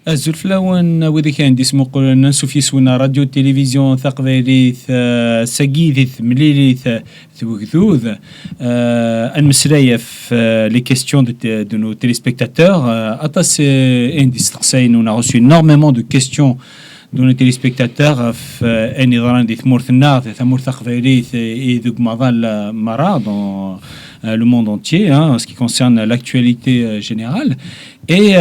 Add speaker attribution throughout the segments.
Speaker 1: الزلفلاون وذي كان ديسمو قلنا نسوف يسونا راديو تلفزيون ثقبيليث ساقيث مليليث ثوكذوذ المسرايف les questions de nos téléspectateurs. Atas Indistaqsayn, on a reçu énormément de questions de nos téléspectateurs أني ضران دي ثمور ثنار ثمور ثقبيليث إذوك مظل مرا dans le monde entier, en ce qui concerne l'actualité générale. Et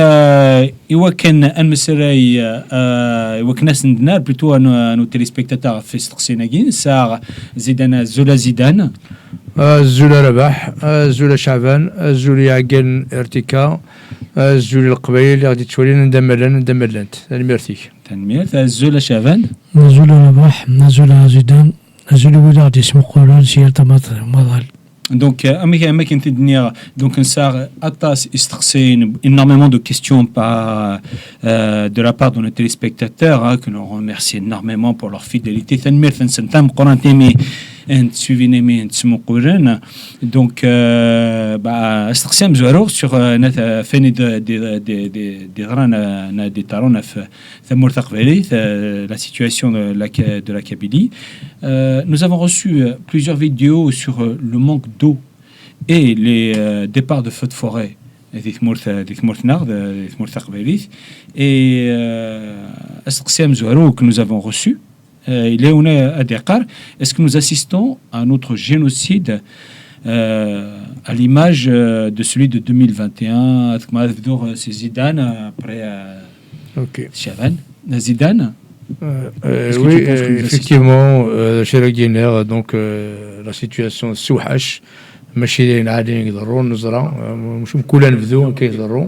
Speaker 1: يوكن المسراي يوكن ناس ندنا plutôt à nos téléspectateurs في استقسيناكين سار زيدان زولا زيدان
Speaker 2: زولا رباح زولا شعبان زولا عقل ارتكا زولا القبائل غادي تولي ندمرلانت الميرتي
Speaker 1: تنمير زولا شعبان
Speaker 3: زولا رباح زولا زيدان زولا ولا غادي اسمو قولون سيارة مظل.
Speaker 1: Donc, donc ça atas istrxin énormément de questions de la part de nos téléspectateurs, que nous remercions énormément pour leur fidélité. Donc, istrxin zouarou sur la situation de la Kabylie. Nous avons reçu plusieurs vidéos sur le manque d'eau et les départs de feux de forêt et que nous avons reçu. Est-ce que nous assistons à un autre génocide à l'image de celui de 2021? C'est Zidane après Chavan. Zidane.
Speaker 2: Oui, effectivement, chez le Guinée, donc la situation souhache, ماشي عادي نقدروا نزرع مش كلنا نبذوا كيضروا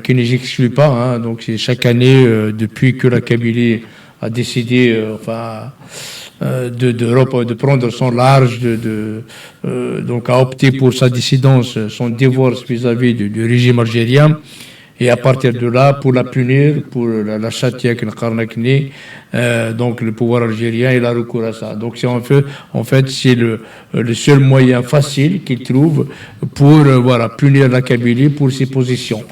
Speaker 2: qui n'exclut pas, hein, donc c'est chaque année depuis que la Kabylie a décidé de prendre son large, donc a opté pour sa dissidence, son divorce vis-à-vis du régime algérien. Et à partir de là, pour la punir, pour la châtier donc le pouvoir algérien, il a recours à ça. Donc c'est en fait c'est le seul moyen facile qu'il trouve pour punir la Kabylie pour ses positions.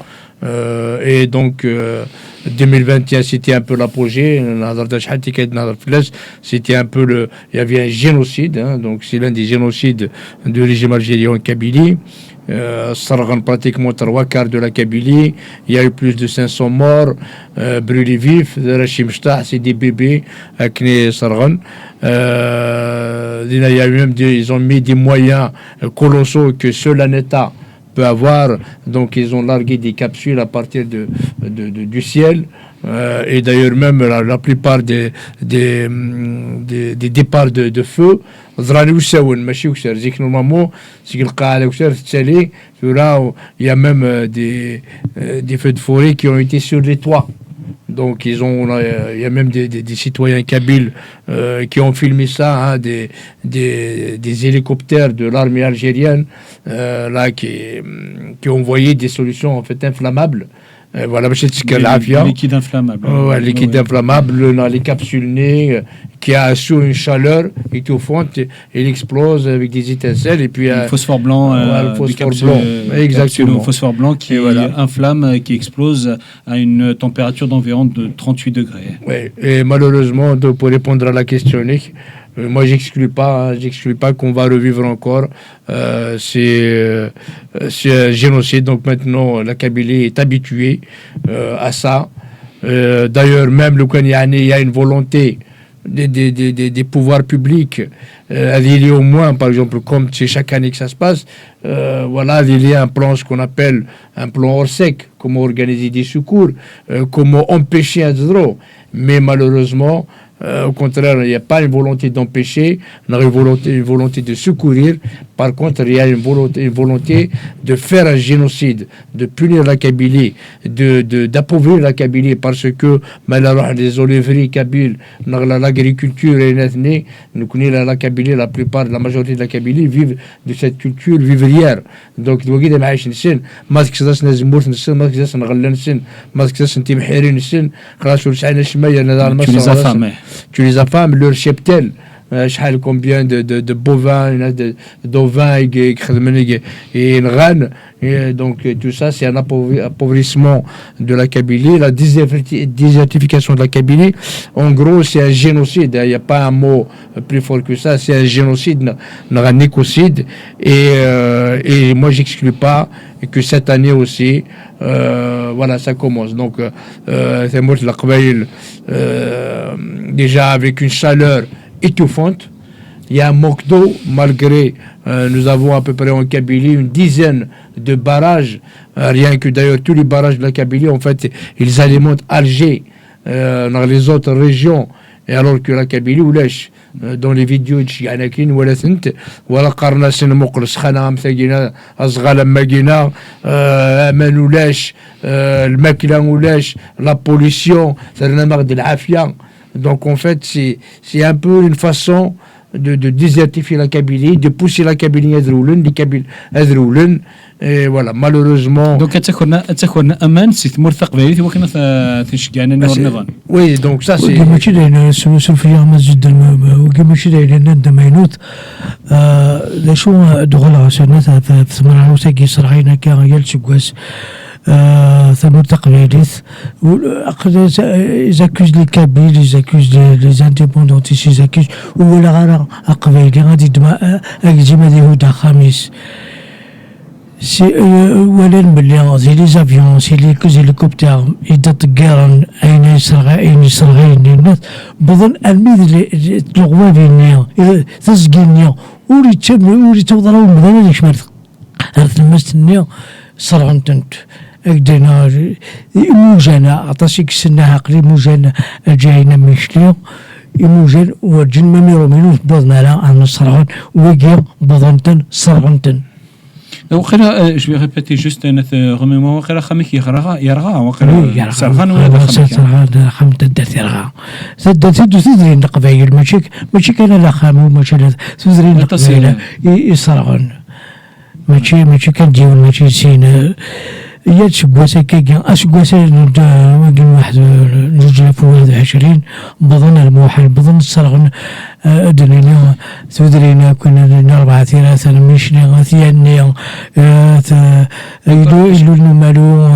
Speaker 2: Et donc 2021 c'était un peu l'apogée, c'était un peu il y avait un génocide, hein, donc c'est l'un des génocides du régime algérien en Kabylie. Sargan, pratiquement 3/4 de la Kabylie, il y a eu plus de 500 morts brûlés vifs, c'est des bébés avec Sargan. Il y a eu même ils ont mis des moyens colossaux que seul un État peut avoir, donc ils ont largué des capsules à partir du ciel. Et d'ailleurs même la plupart des départs de feu ضراني وساون ماشي وسار زيك نورمالمون سيك القاعه وسار تسالي là il y a même des feux de forêt qui ont été sur les toits. Donc il y a même des citoyens kabyles qui ont filmé ça, hein, des hélicoptères de l'armée algérienne là qui ont envoyé des solutions en fait inflammables. Voilà,
Speaker 1: liquide inflammable.
Speaker 2: Liquide inflammable, les capsules nez qui a sur une chaleur étouffante, il explose avec des étincelles et puis
Speaker 1: le phosphore blanc,
Speaker 2: exactement.
Speaker 1: Le phosphore blanc qui inflamme, qui explose à une température d'environ de 38 degrés.
Speaker 2: Oui, et malheureusement, pour répondre à la question, moi j'exclus pas qu'on va revivre encore c'est un génocide. Donc maintenant la Kabylie est habituée à ça. D'ailleurs même il y a une volonté des pouvoirs publics, il y a au moins, par exemple, comme c'est chaque année que ça se passe, il y a un plan, ce qu'on appelle un plan hors sec, comment organiser des secours, comment empêcher un zéro. Mais malheureusement, au contraire, il n'y a pas une volonté d'empêcher, il y a une volonté de secourir. Par contre, il y a une volonté de faire un génocide, de punir la Kabylie, d'appauvrir la Kabylie, parce que les oliveries kabyles, l'agriculture et la Kabylie, la majorité de la Kabylie vivent de cette culture vivrière. Donc, tu les affames, leur cheptel, combien de bovins, d'ovins et nran. Et donc tout ça, c'est un appauvrissement de la Kabylie, la désertification de la Kabylie. En gros, c'est un génocide. Il n'y a pas un mot plus fort que ça. C'est un génocide, un écocide. Et moi, j'exclus pas que cette année aussi, voilà, ça commence. Donc, déjà avec une chaleur étouffante. Il y a un manque d'eau, malgré nous avons à peu près en Kabylie une dizaine de barrages, rien que d'ailleurs tous les barrages de la Kabylie, en fait, ils alimentent Alger, dans les autres régions, et alors que la Kabylie, dans les vidéos de Chianakin, voilà Qarnas Mokles, Khanam Thagina, Azghala Magina, Aman Oulesh, le Maklan Oulesh, la pollution, c'est la marque de l'Afia. Donc en fait, c'est un peu une façon de désertifier la Kabylie, de pousser la Kabylie à Zroulen, les Kabyles à Zroulen, et voilà, malheureusement.
Speaker 1: Donc, تكون أمان استثمار ثقافي وكنا تشجعنا نورنضان.
Speaker 2: Oui, donc ça c'est.
Speaker 3: وكما شي سلفيا مسجد وكما شي لأن دمينوت شو دخل سنة ثمن عروسة كي صراحينا كان يلشقوس ثمن تقليديث ils accusent les Kabyles, ils accusent les indépendantistes, ils accusent ولا غير أقبيلي غادي دماء أجزم ذي هودا خميس سي ولا المليون سي لي زافيون سي لي هليكوبتر إذا طقارن أين يسرغين الناس بظن الميد الغوابين تسقين ولي تشم ولي توضروا المدن اللي شمال هذا المستنيا صرعنتنت أقدنا موجانا عطاسيك السنة عقلي موجانا جاينا ميشليو موجان وجن مميرو منو بضنا لا عن الصرعون ويجيو بضنتن صرعنتن
Speaker 1: وقيلا جو في ريبيتي جوست انا غميمو وقيلا خميك يرغى وقيلا سرغان ولا خميك
Speaker 3: سرغان خمت الدرت يرغى تدري نقبايل ماشي كان لا خامو ماشي تدري نقبايل يصرغون ماشي كان ديون ماشي سين يا تشقواسا كيكا اشقواسا واقل واحد نرجع في 21 بظن الموحل بظن الصرغن ادرينا تدرينا كنا 4 3 مشني غثياني يدو مالو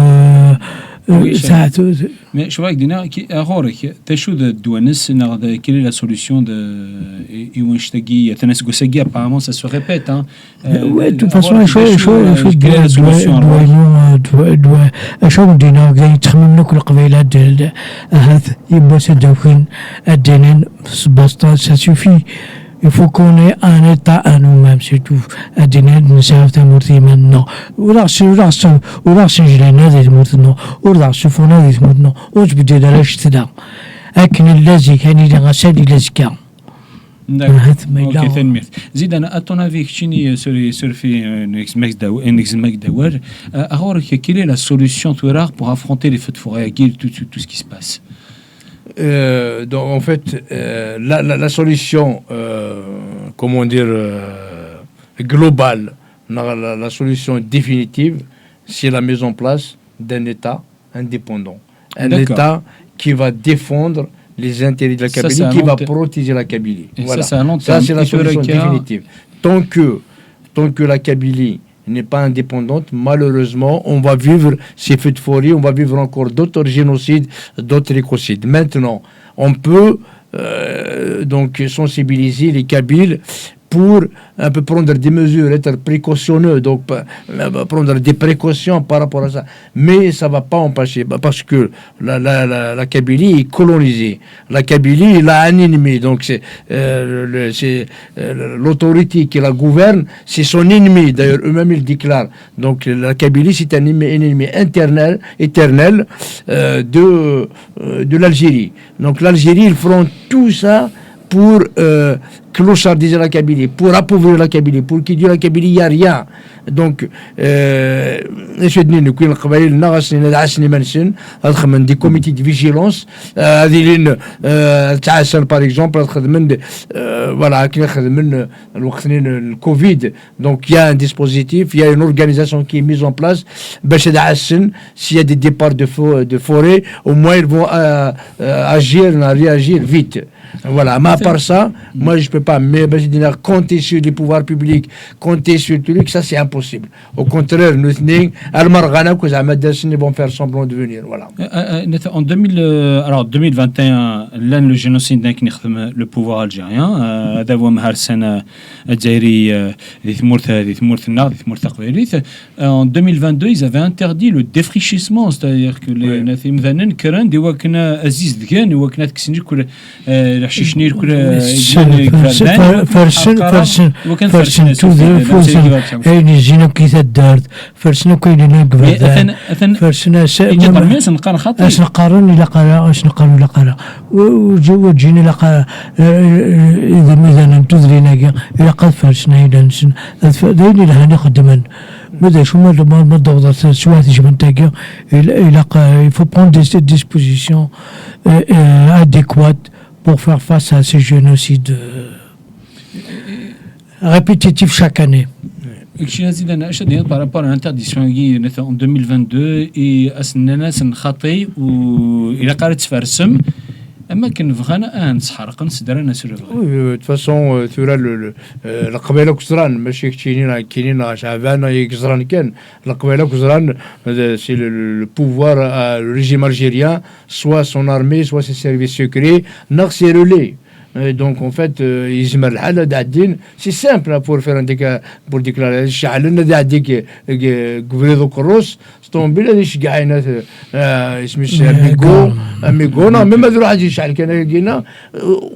Speaker 3: ساعات
Speaker 1: Mais je vois que dina qui agorek تشود الدوانس نغد quelle est la solution de يونشتاقي تناس غوساقي apparemment ça se répète hein
Speaker 3: ouais de toute façon شو
Speaker 1: quelle est la solution
Speaker 3: شو دينا قاعد يتخمم كل قبيلات هذا يبغى سدوكين الدينين بسطات ça suffit il faut qu'on ait un état à nous-mêmes c'est tout الدينين نسافت مرتي منه ولا سجلنا ذي مرتنا ولا سفونا ذي مرتنا وش بدي درش تدا لكن الذي كان يدعى سادي لزكا
Speaker 1: Ok, تنميت زيد أنا أتونا كشيني سوري نكزمك دوار أغورك quelle est la solution pour affronter les feux de forêt tout ce qui se passe
Speaker 2: donc en fait la solution comment dire globale la solution définitive c'est la mise en place d'un État indépendant État qui va défendre les intérêts de la Kabylie, qui va protéger la Kabylie. Voilà. Ça, c'est la solution définitive. Tant que la Kabylie n'est pas indépendante, malheureusement, on va vivre ces feux de forêt, on va vivre encore d'autres génocides, d'autres écocides. Maintenant, on peut donc sensibiliser les Kabyles pour un peu prendre des mesures, être précautionneux, donc prendre des précautions par rapport à ça. Mais ça ne va pas empêcher, parce que la Kabylie est colonisée. La Kabylie, elle a un ennemi, donc c'est l'autorité qui la gouverne, c'est son ennemi. D'ailleurs, eux-mêmes, ils déclarent. Donc la Kabylie, c'est un ennemi éternel de l'Algérie. Donc l'Algérie, ils feront tout ça pour clochardiser la Kabylie, pour appauvrir la Kabylie, pour qu'il y ait la Kabylie, il n'y a rien. Donc, des comités de vigilance, par exemple, voilà, le Covid. Donc, il y a un dispositif, il y a une organisation qui est mise en place. S'il y a des départs de forêt, au moins ils vont réagir vite. Voilà, mais à part ça, moi je ne peux pas compter sur les pouvoirs publics, compter sur tout ça, c'est impossible. Au contraire, nous vont faire semblant de venir. Voilà.
Speaker 1: En 2021, là, le génocide le pouvoir algérien, en 2022, ils avaient interdit le défrichissement, c'est-à-dire que les الحشيشنير كل
Speaker 3: فرسن اين جينا كيتا الدارت فرسنا كاينين قبل فرسنا اش نقارن الى قرا اش نقارن الى قرا وجو جينا الى قرا اذا مثلا تدرينا الى قد فرسنا الى نسن داين لها نخدمن ماذا شو ما ضغط سوات جبنتاكا il faut prendre des dispositions adéquates pour faire face à ces génocides répétitifs chaque année.
Speaker 1: Par rapport à l'interdiction en 2022 et à ce ناس نخاطي وإلى قارت تفرسم أما كان فغانا نسحرق نسدرنا سر
Speaker 2: de toute façon ثورة القبيلة كزران ماشي كاينين شعبان يكزران كان القبيلة كزران c'est le pouvoir le régime algérien soit son armée soit ses services secrets ناقص ses relais. Donc en fait يجمع الحالة داعدين c'est simple pour faire un pour déclarer الشعلنا داعديك قبريضو كروس ستومبيل هذه شقعينات اسمه amigo non même هذا واحد يشعل كان لقينا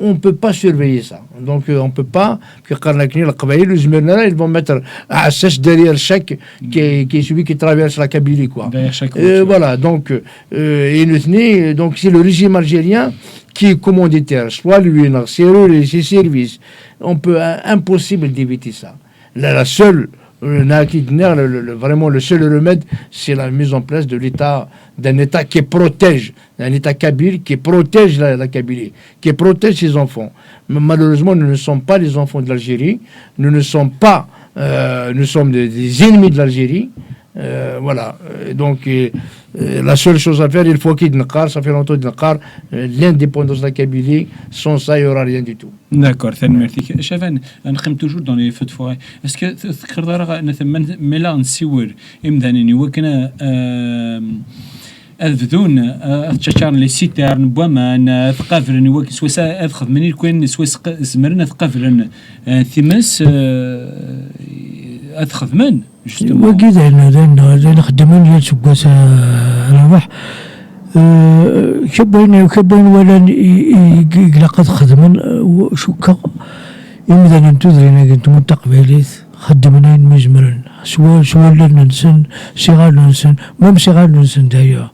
Speaker 2: on peut pas surveiller ça donc on peut pas كي قرنا كني القبائل وزمرنا ils vont mettre عساس derrière chaque qui est celui qui traverse la Kabylie quoi voilà donc donc c'est le régime algérien qui est commanditaire, soit lui, ses services, on peut impossible d'éviter ça. La seule, vraiment le seul remède, c'est la mise en place de l'État, d'un État qui protège, d'un État kabyle qui protège la Kabylie, qui protège ses enfants. Mais malheureusement, nous ne sommes pas les enfants de l'Algérie, nous sommes des ennemis de l'Algérie. Voilà, donc la seule chose à faire, il faut qu'il y ait ça fait longtemps qu'il l'indépendance de la Kabylie, sans ça il n'y aura rien du tout.
Speaker 1: D'accord, merci. Chavan, on est toujours dans les feux de forêt. Est-ce que tu as ملا نسور إمداني وكنا أذذون أتشجعن للسيتارن بومان ثقافرن وك سوسا أذخذ مني كون سوس زمرنا ثقافرن ثمس أذخذ من
Speaker 3: وكذا أنا خدمين ديال سكاس رواح كبين ولا قد خدمن شكا يمدن تدرينا كنت متقبليت خدمنا مجمرن سوا لنسن صغار لنسن même صغار لنسن d'ailleurs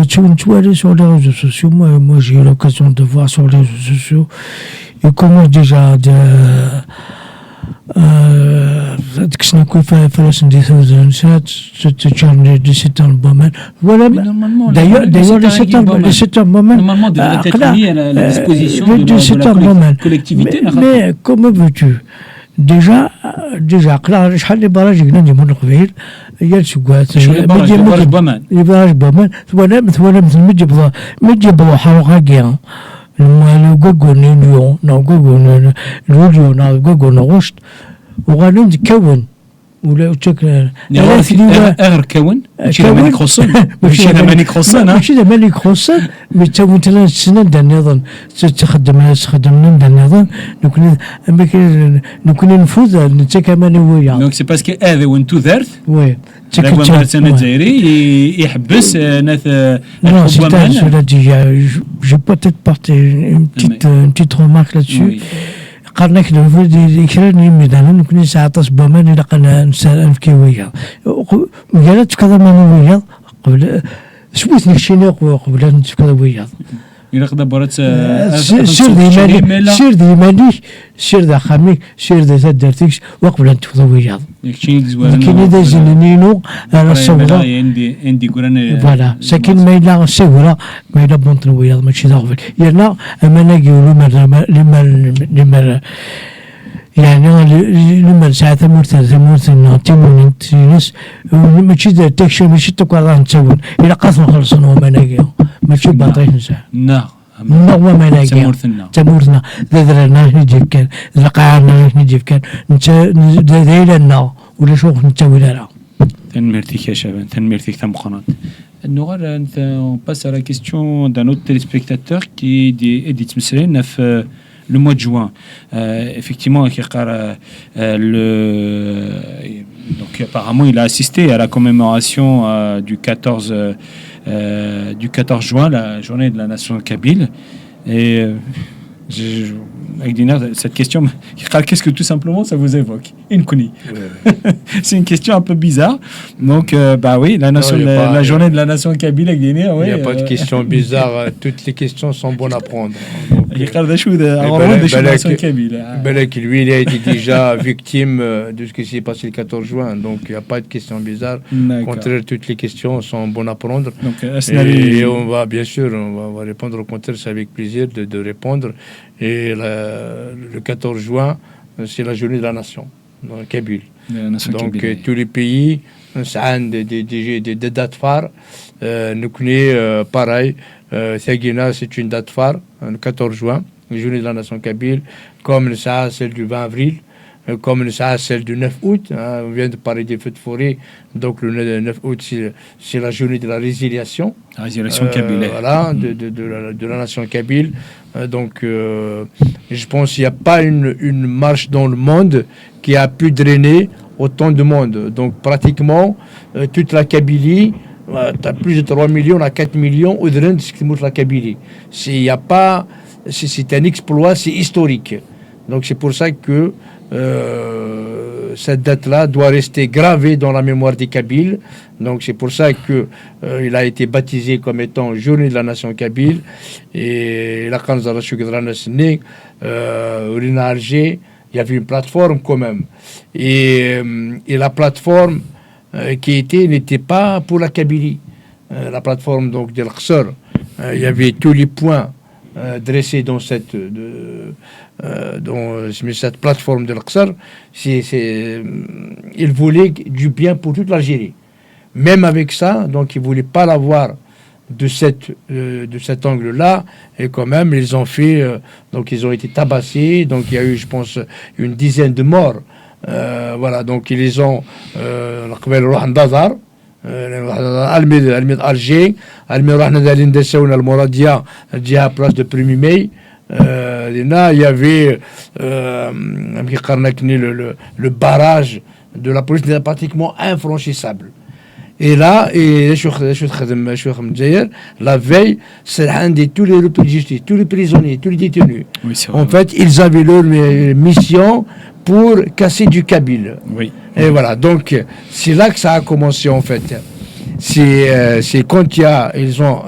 Speaker 3: tu vois sur les réseaux sociaux moi j'ai eu l'occasion de voir sur les réseaux sociaux ils commencent déjà كنا نكون فلاس نديرو نسات تشارني دي سيتان بومان ولا d'ailleurs les سيتان بومان
Speaker 1: normalement devrait être mis à la disposition de la collectivité
Speaker 3: mais comment veux-tu déjà قلا شحال لي براج قلنا نجيبو نقبيل هي السكوات
Speaker 1: لي براج
Speaker 3: بومان ولا مثل ما تجيبو حروقه كيا لو غوغو نيو نو غوغو الفيديو نو غوغو نغشت وغادي نتكون ولا تشكل
Speaker 1: غير كون ماشي مانيك خصن ماشي مانيك
Speaker 3: خصن مي تا مثلا السنه النظام تخدم النظام نكون نفوذ انت كمان ويا
Speaker 1: دونك سي باسكو هذا وانتو دارت
Speaker 3: وي
Speaker 1: تكون سنه الجزائري يحبس ناس
Speaker 3: Non, cela dit, je peux peut-être porter une petite remarque là-dessus. قرنا كنا يكرني مثلا نكون ساعات بومان إلا قلنا نسال في ويا قالت كذا ما ويا قبل سويت نكشيني قبل نتكذا ويا
Speaker 1: إلا قد برات
Speaker 3: سير ديمانيك سير دا خاميك سير دا دارتيكس وقبل نتكذا ويا لكن إذا زنينو على الصورة
Speaker 1: عندي قرنا
Speaker 3: فوالا ساكن ما إلا الصورة ما إلا بنطن ويا ماشي ضاغفل يلا أما نجيو لما يعني لما ساعات مرتين تيمون تينس ماشي تكشف ماشي تقرا نتسول إلا قاصم خلصنا وما نجيو ماشي باطين ساعة
Speaker 1: نعم
Speaker 3: نورمالمون لاقي تمورتنا درنا نجيب كان زقعنا نجيب كان انت دايلنا ولا شوف انت ولا لا
Speaker 1: تنمرتك يا شباب تنمرتك تم قناة on passe à la question d'un autre téléspectateur qui dit Msrine le mois de juin. Effectivement, donc apparemment il a assisté à la commémoration du 14 juin, la journée de la nation kabyle. Et avec Dinar, cette question, qu'est-ce que tout simplement ça vous évoque? C'est une question un peu bizarre. Donc, bah oui, la journée de la nation kabyle avec Dinar.
Speaker 2: Il n'y a pas de question bizarre. Toutes les questions sont bonnes à prendre. Belek, lui, il a été déjà victime de ce qui s'est passé le 14 juin. Donc, il n'y a pas de question bizarre. Contraire, toutes les questions sont bonnes à prendre. Donc, et on va, bien sûr, on va répondre au contraire. C'est avec plaisir de répondre. Et le 14 juin, c'est la journée de la nation, dans le Kabylie. Donc, tous les pays, ça a des dates phares. Nous connaissons pareil. Sagina, c'est une date phare, le 14 juin, la journée de la nation kabyle, comme ça, celle du 20 avril, comme ça, celle du 9 août. On vient de parler des feux de forêt, donc le 9 août, c'est la journée de la résiliation.
Speaker 1: La résiliation kabyle.
Speaker 2: Voilà, de la nation kabyle. Donc, je pense qu'il n'y a pas une marche dans le monde qui a pu drainer autant de monde. Donc, pratiquement, toute la Kabylie, tu as plus de 3 millions à 4 millions au-delà de ce qui montre la Kabylie. C'est un exploit, c'est historique. Donc c'est pour ça que cette date-là doit rester gravée dans la mémoire des Kabyles. Donc c'est pour ça que il a été baptisé comme étant Journée de la nation kabyle. Et la Alger, il y avait une plateforme quand même. Et la plateforme qui n'était pas pour la Kabylie. La plateforme donc de l'Aqsar, il y avait tous les points dressés dans cette plateforme de l'Aqsar. Il voulait du bien pour toute l'Algérie. Même avec ça, donc il ne voulait pas l'avoir de cet angle-là, et quand même ils ont fait, donc ils ont été tabassés, donc il y a eu, je pense, une dizaine de morts. Voilà, donc ils les ont الميد Alger, الميد رحنا دالين دسونا المرادية جهة place de 1er mai. Il y avait le barrage de la police était pratiquement infranchissable. Et là, la veille, c'est tous les repris de justice, tous les prisonniers, tous les détenus. Oui, en fait, ils avaient leur mission pour casser du Kabyle.
Speaker 1: Oui.
Speaker 2: Et voilà, donc c'est là que ça a commencé en fait. C'est quand ils ont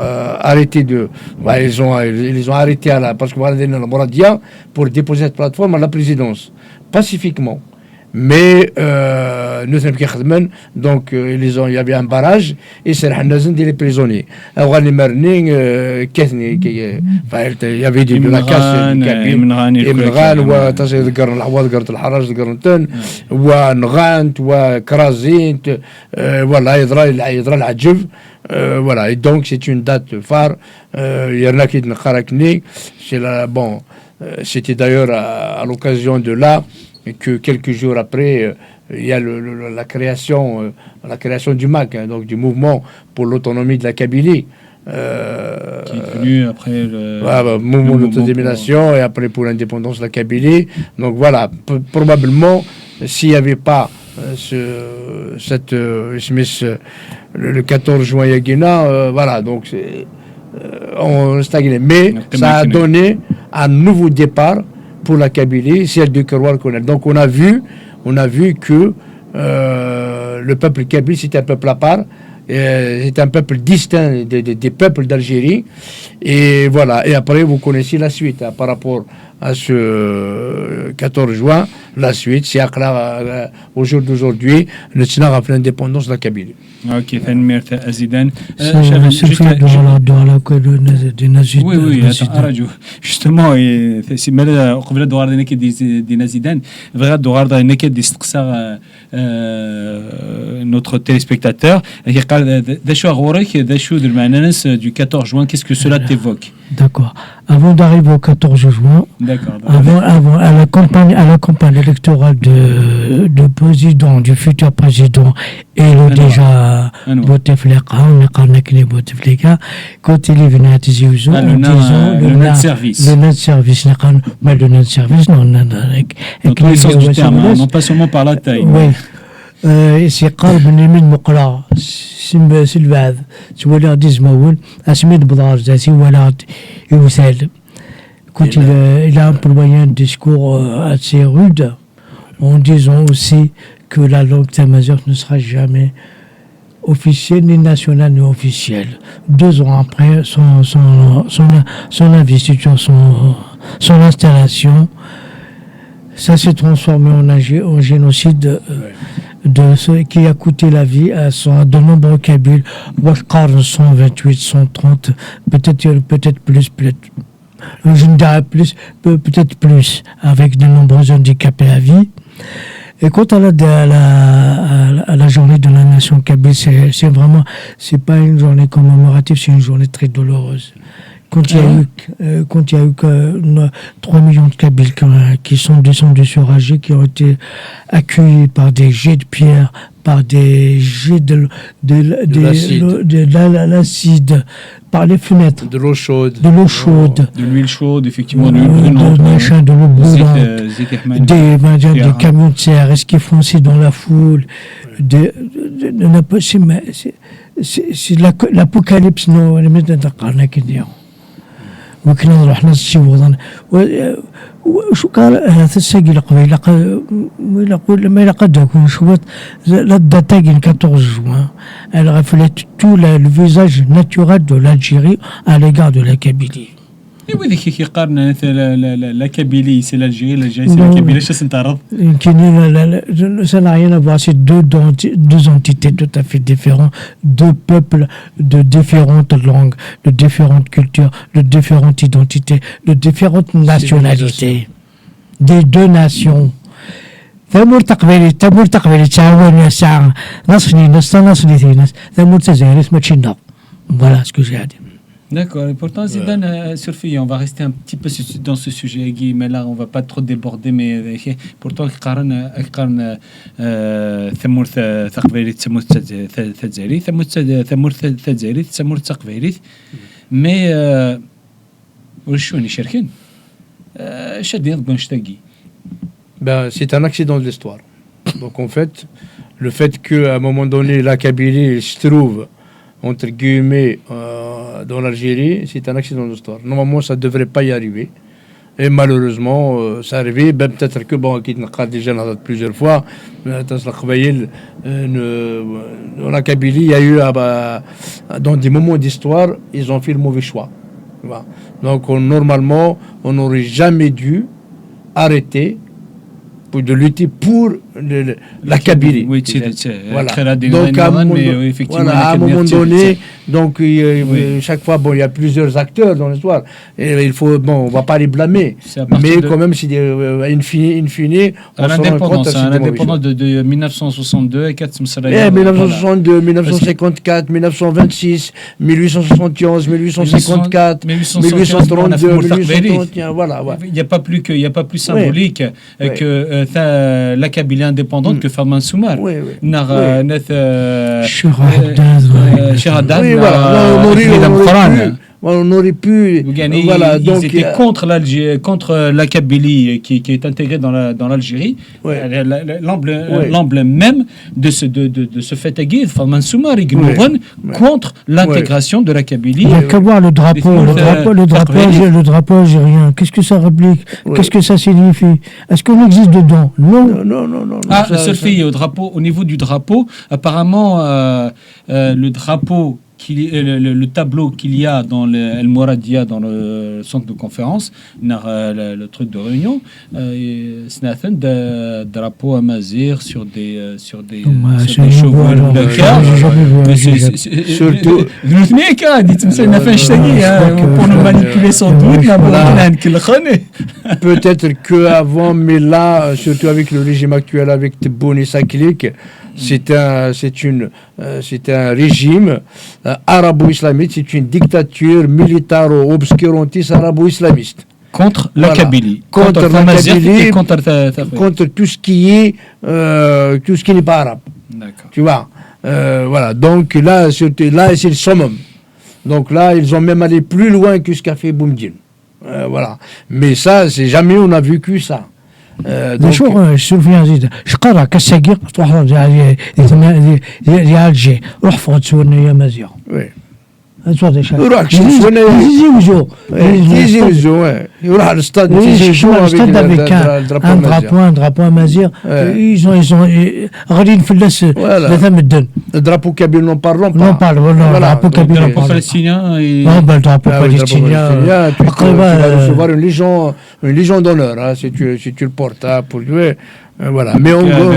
Speaker 2: arrêté ils ont arrêté parce que voilà, Mouradia pour déposer cette plateforme à la présidence pacifiquement. Mais donc il y avait un barrage et c'est les prisonniers. Il y avait de la casse du Kabyle, Imran, voilà, et donc c'est une date phare. Il y en a qui c'était d'ailleurs à l'occasion de là que quelques jours après, il y a la création du MAC, donc du mouvement pour l'autonomie de la Kabylie.
Speaker 1: Qui est venu après le
Speaker 2: mouvement d'autodétermination et après pour l'indépendance de la Kabylie. Donc voilà, probablement, s'il n'y avait pas le 14 juin Yagina, voilà, donc on stagnait. Mais ça a donné un nouveau départ pour la Kabylie, celle de Kerwar Konel. Donc on a vu que le peuple kabyle, c'est un peuple à part, c'est un peuple distinct des peuples d'Algérie. Et voilà, et après vous connaissez la suite par rapport à ce 14 juin, la suite, c'est au jour d'aujourd'hui, le Sénat a fait l'indépendance de la Kabylie.
Speaker 1: Ok, merci Azidan. Oui, justement, c'est mal قبل الدوار ديالك دينا زيدان بغا الدوار ديالك ديستقصى notre téléspectateur qui قال ذا شو غورك ذا شو المعنى du 14 juin, qu'est-ce que cela t'évoque?
Speaker 3: D'accord. Avant d'arriver au 14 juin, à la campagne électorale de président, du futur président, et le déjà Bouteflika, quand il est venu à Tizi Ouzou, en disant
Speaker 1: le net service.
Speaker 3: Le net service, mais le net service, non,
Speaker 1: dans tous les sens du terme, non pas seulement par la taille.
Speaker 3: Oui. C'est قلب من مقلع سلباد ولا ديزمول اسمي بضار ذاتي ولا يوثال quand il a employé un discours assez rude en disant aussi que la langue tamazight ne sera jamais officielle ni nationale ni officielle. 2 ans après son investiture, son installation, ça s'est transformé en génocide de ce qui a coûté la vie à de nombreux Kabyles. 128, 130, peut-être plus, je ne dirais plus, peut-être plus, avec de nombreux handicapés à vie. Et quant à la journée de la nation kabyle, c'est pas une journée commémorative, c'est une journée très douloureuse. Quand il y a eu que 3 millions de Kabyles qui sont descendus sur Alger, qui ont été accueillis par des jets de pierre, par des jets de l'acide, par les fenêtres.
Speaker 2: De l'eau chaude.
Speaker 3: De
Speaker 1: l'huile chaude, effectivement.
Speaker 3: De l'eau brûlante. Des camions de CRS qui fonçaient dans la foule. C'est l'apocalypse, non, les médecins de وكنا نروح نصيب وشو قال هذا الساقي قبيل ما قد يكون شوط la date du 14 juin, elle reflète tout le visage naturel de l'Algérie à l'égard de la Kabylie.
Speaker 1: Et oui, qui قارن la Kabylie, c'est l'Algérie, l'Algérie c'est la Kabylie, ça s'intéresse.
Speaker 3: Ça n'a rien à voir, c'est deux entités tout à fait différentes, 2 peuples de différentes langues, de différentes cultures, de différentes identités, de différentes nationalités, des 2 nations. ثمور تقبلي تعاون ساعة نصني ناس ثمور تزايرس ما تشينا. Voilà ce que j'ai à dire.
Speaker 1: D'accord, et pourtant Zidane, Surfi, on va rester un petit peu dans ce sujet, Guy, mais là on va pas trop déborder, mais pourtant قارن ثمور ثقبيليت ثمور تزايري ثمور تزايري ثمور تقبيليت مي وشوني شاركين شادين بنشتاقي.
Speaker 2: Ben, c'est un accident de l'histoire. Donc en fait, le fait qu'à un moment donné, la Kabylie se trouve, entre guillemets, dans l'Algérie, c'est un accident de l'histoire. Normalement, ça ne devrait pas y arriver. Et malheureusement, ça arrive. Ben, peut-être que, bon, qui n'a déjà plusieurs fois, dans la Kabylie, il y a eu, dans des moments d'histoire, ils ont fait le mauvais choix. Voilà. Donc, normalement, on n'aurait jamais dû arrêter de lutter pour la Kabylie.
Speaker 1: Oui,
Speaker 2: voilà. Donc à un moment donné, donc chaque fois, bon, il y a plusieurs acteurs dans l'histoire. Et il faut, bon, on va pas les blâmer, mais quand même, c'est in fine,
Speaker 1: on se rend compte. L'indépendance de 1962 et
Speaker 2: 1962, 1954, 1926, 1871, 1854, 1832, 1831, voilà.
Speaker 1: Il n'y a pas plus symbolique que la Kabylie indépendante que Farman Soumar.
Speaker 2: Oui. On aurait pu.
Speaker 1: Voilà, donc ils étaient contre l'Algérie, contre la Kabylie qui est intégrée dans l'Algérie. L'emblème même de ce fait aiguë, Farman Soumar, contre l'intégration de la Kabylie.
Speaker 3: Il n'y a qu'à voir le drapeau algérien. Qu'est-ce que ça réplique? Qu'est-ce que ça signifie? Est-ce qu'on existe dedans?
Speaker 2: Non.
Speaker 1: Ah, Sophie, au niveau du drapeau, apparemment, le drapeau. Le tableau qu'il y a dans El Mouradia, dans le centre de conférence, le truc de réunion, c'est un drapeau amazir sur des chevaux de cœur.
Speaker 2: Surtout.
Speaker 1: Pour nous manipuler sans doute.
Speaker 2: Peut-être qu'avant, mais là, surtout avec le régime actuel, avec Tebboune et Saklik, c'est c'est un régime arabo-islamique, c'est une dictature militaro-obscurantiste arabo-islamiste.
Speaker 1: Contre la Kabylie.
Speaker 2: Contre la Kabylie,
Speaker 1: contre
Speaker 2: tout ce qui n'est pas arabe.
Speaker 1: D'accord.
Speaker 2: Tu vois. Voilà. Donc là, c'est le summum. Donc là, ils ont même allé plus loin que ce qu'a fait Boumediene. Voilà. Mais ça, c'est jamais on a vécu ça.
Speaker 3: شو فيها زيد شقرا كالساقيق تروح ديال الجي روح فوق تسولنا يا مزيان
Speaker 2: يروح يروح على الاستاد
Speaker 3: un drapeau amazigh ils ont غادي نفلس ثلاثه مدن
Speaker 2: الدرابو كابيل نون بارلون
Speaker 3: drapeau kabyle
Speaker 1: drapeau palestinien
Speaker 3: le drapeau palestinien
Speaker 2: recevoir une légion d'honneur si tu le portes pour jouer. Voilà. Mais en gros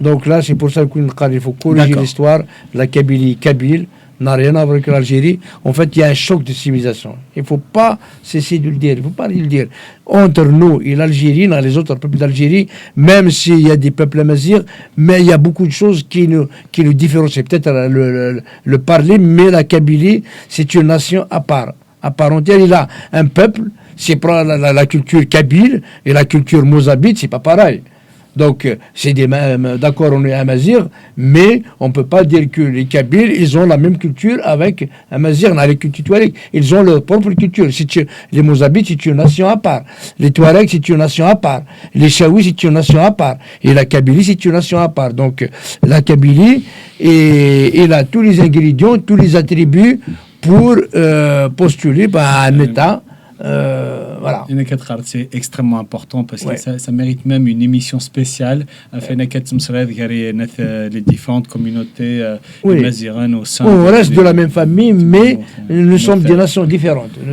Speaker 2: donc là c'est pour ça qu'il faut corriger l'histoire. La Kabylie kabyle n'a rien à voir avec l'Algérie. En fait, il y a un choc de civilisation. Il ne faut pas cesser de le dire. Il ne faut pas le dire. Entre nous et l'Algérie, dans les autres peuples d'Algérie, même s'il y a des peuples amazirs, mais il y a beaucoup de choses qui nous différencient. Peut-être le parler, mais la Kabylie, c'est une nation à part entière. Il a un peuple, c'est pas la culture kabyle et la culture mozabite, c'est pas pareil. Donc, c'est d'accord, on est amazigh, mais on ne peut pas dire que les Kabyles, ils ont la même culture avec amazigh. Les cultures touareg, ils ont leur propre culture. Les Mozabites, c'est une nation à part. Les Touaregs, c'est une nation à part. Les Chaouis, c'est une nation à part. Et la Kabylie, c'est une nation à part. Donc, la Kabylie, elle a tous les ingrédients, tous les attributs pour postuler un État. Voilà.
Speaker 1: C'est extrêmement important parce que ça mérite même une émission spéciale afin les différentes communautés mazighanes au sein.
Speaker 2: On reste de la même famille, mais nous sommes des nations différentes. Il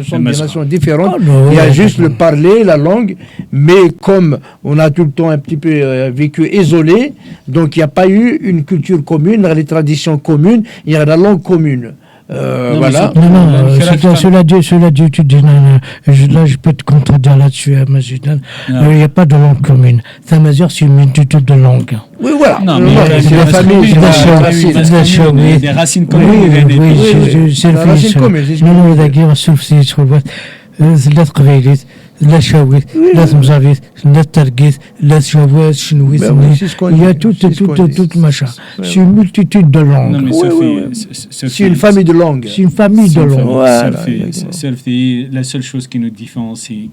Speaker 2: y a juste le parler, la langue, mais comme on a tout le temps un petit peu vécu isolé, donc il n'y a pas eu une culture commune, les traditions communes, il y a la langue commune. Voilà.
Speaker 3: Cela dit, tu dis, là, je peux te contredire là-dessus, Mazoudan. Il n'y a pas de langue commune. Tamazir, c'est une multitude de langues.
Speaker 2: Oui, voilà.
Speaker 1: Non, mais
Speaker 2: c'est la famille,
Speaker 1: des racines communes.
Speaker 3: Oui, c'est la racine commune. Non, d'accord, sauf si tu vois. لا تقبيليت لا شاويت لا تمزابيت لا ترقيت لا شاوات شنويت il y a toute machin c'est une multitude de langues
Speaker 2: c'est une famille de langues
Speaker 1: la seule chose qui nous différencie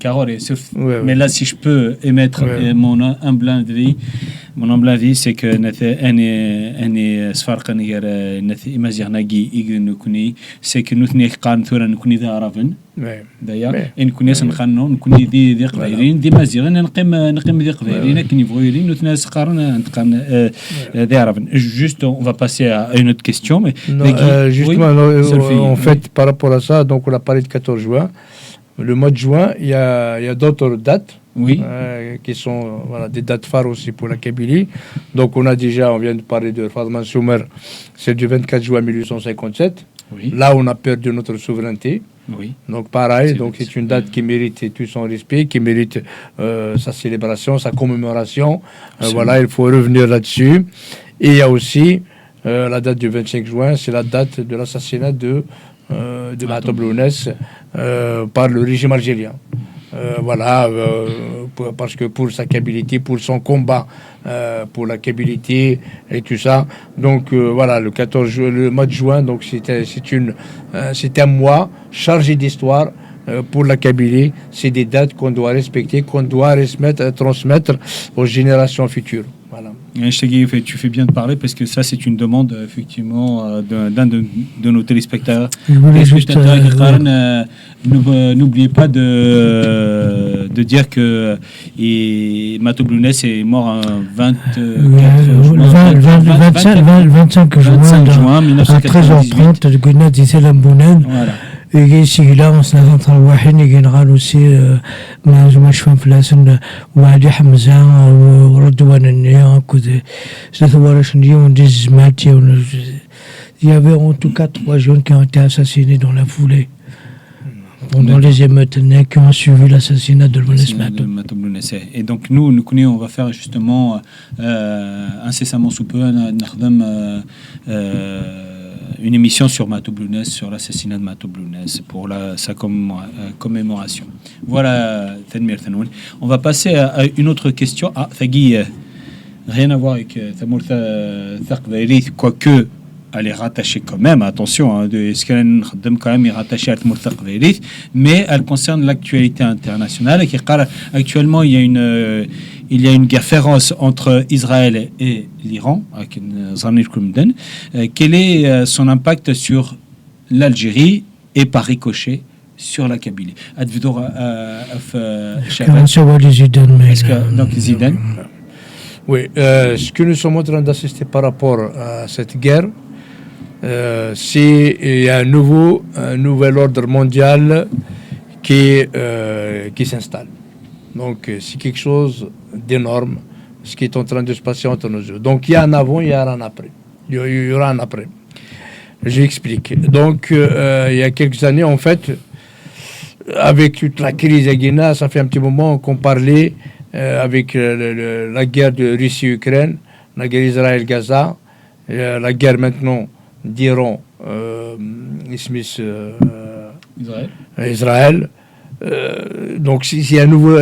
Speaker 1: mais là si je peux émettre mon humble avis c'est que أنا سفارق غير إمازيغ ناقي إيجر نكوني c'est que nous نقارن ثورة نكوني ذا عرفن d'ailleurs إن كنا سنخانو نكوني ذي قبائلين ذي مازيغ نقيم ذي قبائلين كني بغيرين نتناس قارن نتقارن ذي عرفن juste on va passer à une autre question mais
Speaker 2: justement en fait par rapport à ça donc on a parlé de 14 juin le mois de juin il y a d'autres dates qui sont des dates phares aussi pour la Kabylie. Donc on vient de parler de Fadman Soumer, c'est du 24 juin 1857. Là on a perdu notre souveraineté. Donc pareil, c'est une date qui mérite tout son respect, qui mérite sa célébration, sa commémoration. Voilà, il faut revenir là-dessus. Et il y a aussi la date du 25 juin, c'est la date de l'assassinat de Mahatom Lounès par le régime algérien. Parce que pour sa Kabylie, pour son combat pour la Kabylie et tout ça. Donc le 14 juin, le mois de juin, donc c'est un mois chargé d'histoire pour la Kabylie. C'est des dates qu'on doit respecter, qu'on doit transmettre aux générations futures. Voilà.
Speaker 1: Tu fais bien de parler parce que ça c'est une demande effectivement d'un de nos téléspectateurs. N'oubliez pas de dire que Mahatom Lounès est mort un
Speaker 3: 25 juin 1998. يجي لا سنة واحد يجي نغالوسي ما شفن فلاسن وعلي حمزة وردوان النيا كذا سنة اليوم دي زماتي il y avait en tout cas 3 jeunes qui ont été assassinés dans la foulée pendant les émeutes qui ont suivi l'assassinat de
Speaker 1: Matoub Lounes. Et donc nous connaissons, on va faire justement incessamment sous peu une émission sur Matoub Lounes, sur l'assassinat de Matoub Lounes pour sa commémoration. Voilà, Tanmir Tanoun. On va passer à une autre question. Ah, Thagui, rien à voir avec Tamour Thaqvairi, quoique elle est rattachée quand même, attention, quand même est rattachée à Tamour Thaqvairi, mais elle concerne l'actualité internationale. Actuellement, il y a une guerre féroce entre Israël et l'Iran. Quel est son impact sur l'Algérie et par ricochet sur la Kabylie? Donc Zidane.
Speaker 2: Oui, ce que nous sommes en train d'assister par rapport à cette guerre, c'est il y a un nouvel ordre mondial qui s'installe. Donc c'est quelque chose d'énorme, ce qui est en train de se passer entre nos yeux. Donc il y a un avant, il y a un après. Il y aura un après. J'explique. Donc il y a quelques années, en fait, avec toute la crise à Guinée, ça fait un petit moment qu'on parlait avec la guerre de Russie-Ukraine, la guerre Israël-Gaza, la guerre maintenant d'Iran, Israël. Donc c'est un nouveau,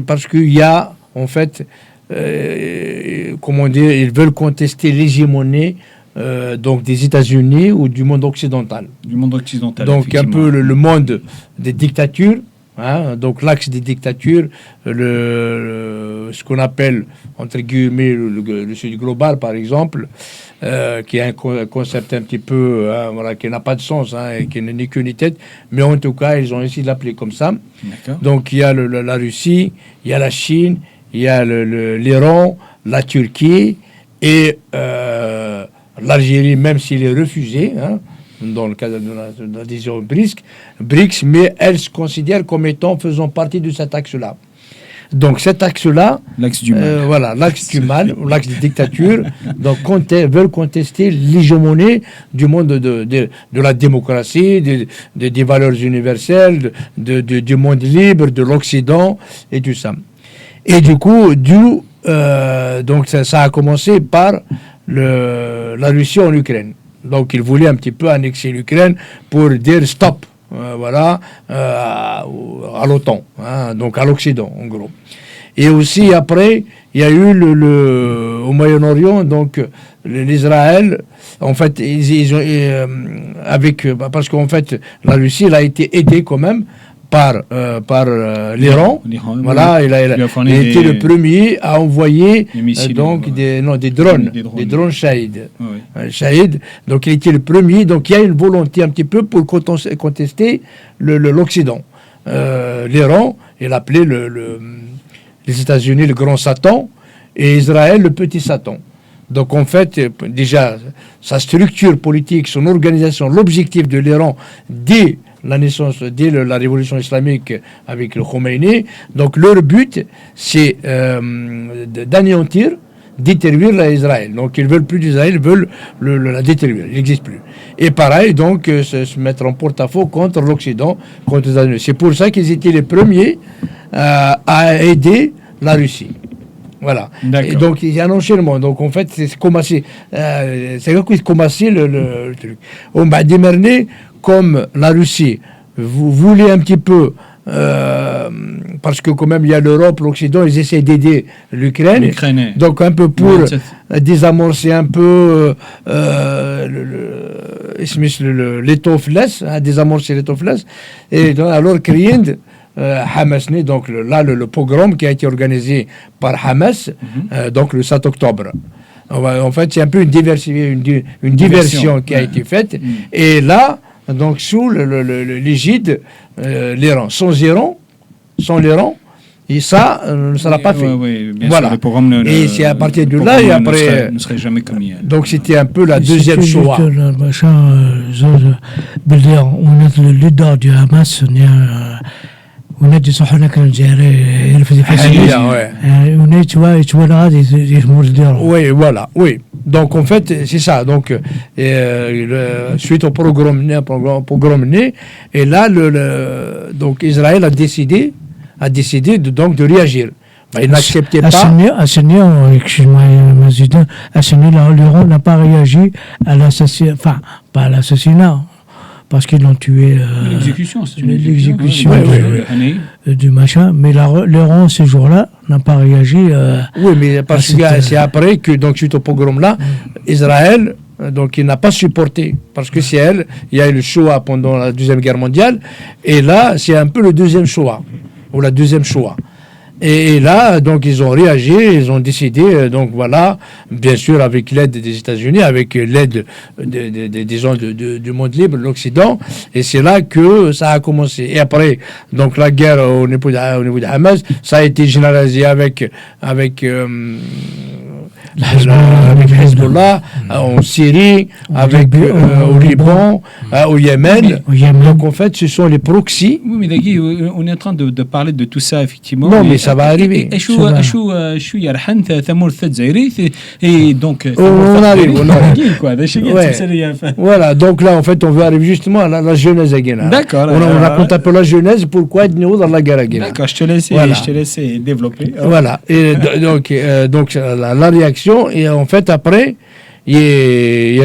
Speaker 2: parce qu'il y a en fait, comment dire, ils veulent contester l'hégémonie donc des États-Unis ou du monde occidental. Donc un peu le monde des dictatures. Hein, donc l'axe des dictatures, ce qu'on appelle entre guillemets le sud global par exemple, qui est un concept un petit peu voilà, qui n'a pas de sens, et qui n'est ni queue ni tête, mais en tout cas ils ont essayé de l'appeler comme ça. D'accord. Donc il y a la Russie, il y a la Chine, il y a l'Iran, la Turquie et l'Algérie, même s'il est refusé, dans le cadre de l'adhésion BRICS, mais elle se considère comme étant faisant partie de cet axe-là. Donc cet axe-là, l'axe du mal, voilà, l'axe du mal, l'axe des dictatures, donc veulent contester l'hégémonie du monde de la démocratie, des valeurs universelles, du monde libre, de l'Occident et tout ça. Et du coup, donc ça a commencé par la Russie en Ukraine. Donc, ils voulaient un petit peu annexer l'Ukraine pour dire stop, voilà, à l'OTAN, donc à l'Occident, en gros. Et aussi, après, il y a eu au Moyen-Orient, donc l'Israël, en fait, parce qu'en fait, la Russie, elle a été aidée quand même par l'Iran. Voilà, il a été le premier à envoyer des drones Shahid. Shahid. Donc il était le premier. Donc il y a une volonté un petit peu pour contester l'Occident. L'Iran, il appelait les États-Unis le grand Satan et Israël le petit Satan. Donc en fait, déjà, sa structure politique, son organisation, l'objectif de l'Iran dès la révolution islamique avec le Khomeini, donc leur but, c'est d'anéantir, détruire l'Israël. Donc ils veulent plus d'Israël, ils veulent la détruire, il n'existe plus. Et pareil, donc se mettre en porte-à-faux contre l'Occident, contre les États-Unis. C'est pour ça qu'ils étaient les premiers à aider la Russie. Voilà. Et donc il y a un enchaînement. Donc en fait, c'est commencé. C'est commencé le truc. On va démarrer comme la Russie. Vous voulez un petit peu, parce que quand même il y a l'Europe, l'Occident, ils essaient d'aider l'Ukraine. Donc un peu pour désamorcer un peu l'étoflesse, désamorcer l'étoflesse. Et donc, alors créer Hamas, donc là le pogrom qui a été organisé par Hamas, donc le 7 octobre. En fait, c'est un peu une diversion qui a été faite. Et là, donc sous l'égide l'Iran. Sans l'Iran, et ça ne sera pas fait. Voilà. Sûr, et c'est à partir de là et après.
Speaker 1: Ne serait jamais commis.
Speaker 2: Donc c'était un peu la deuxième choix.
Speaker 3: On est le leader du Hamas. ونادي صحنا كان الجزائري يرفض يفسر ونادي غادي يمر ديالو
Speaker 2: وي فوالا وي Donc en fait, c'est ça. Donc suite au pogrom né, et là, donc Israël a décidé donc de réagir. Il n'acceptait pas.
Speaker 3: Excuse-moi, Mazidin, l'Iran n'a pas réagi à l'assassinat, enfin, pas à l'assassinat, parce qu'ils l'ont tué.
Speaker 1: L'exécution, c'est
Speaker 3: l'exécution du machin, mais l'Iran, ce jour-là, n'a pas réagi.
Speaker 2: Oui, mais parce que c'est après que, donc, suite au pogrom-là, Israël. Donc il n'a pas supporté, parce que c'est elle, il y a eu le Shoah pendant la Deuxième Guerre mondiale, et là c'est un peu le deuxième Shoah, ou la deuxième Shoah. Et là, donc ils ont réagi, ils ont décidé, donc voilà, bien sûr avec l'aide des États-Unis, avec l'aide des gens du monde libre, l'Occident, et c'est là que ça a commencé. Et après, donc la guerre au niveau de Hamas, ça a été généralisé avec Hezbollah, en Syrie, au Liban, au Yémen. Donc en fait, ce sont les proxys.
Speaker 1: Oui, mais Dagui, on est en train de parler de tout ça, effectivement.
Speaker 2: Non, mais ça va arriver.
Speaker 1: Et donc,
Speaker 2: on arrive.
Speaker 1: Ouais.
Speaker 2: Voilà, donc là, en fait, on veut arriver justement à la Genèse.
Speaker 1: D'accord.
Speaker 2: On raconte un peu la Genèse, pourquoi nous dans la guerre.
Speaker 1: D'accord, je te laisse développer.
Speaker 2: Voilà, et donc la réaction, et en fait, après, il y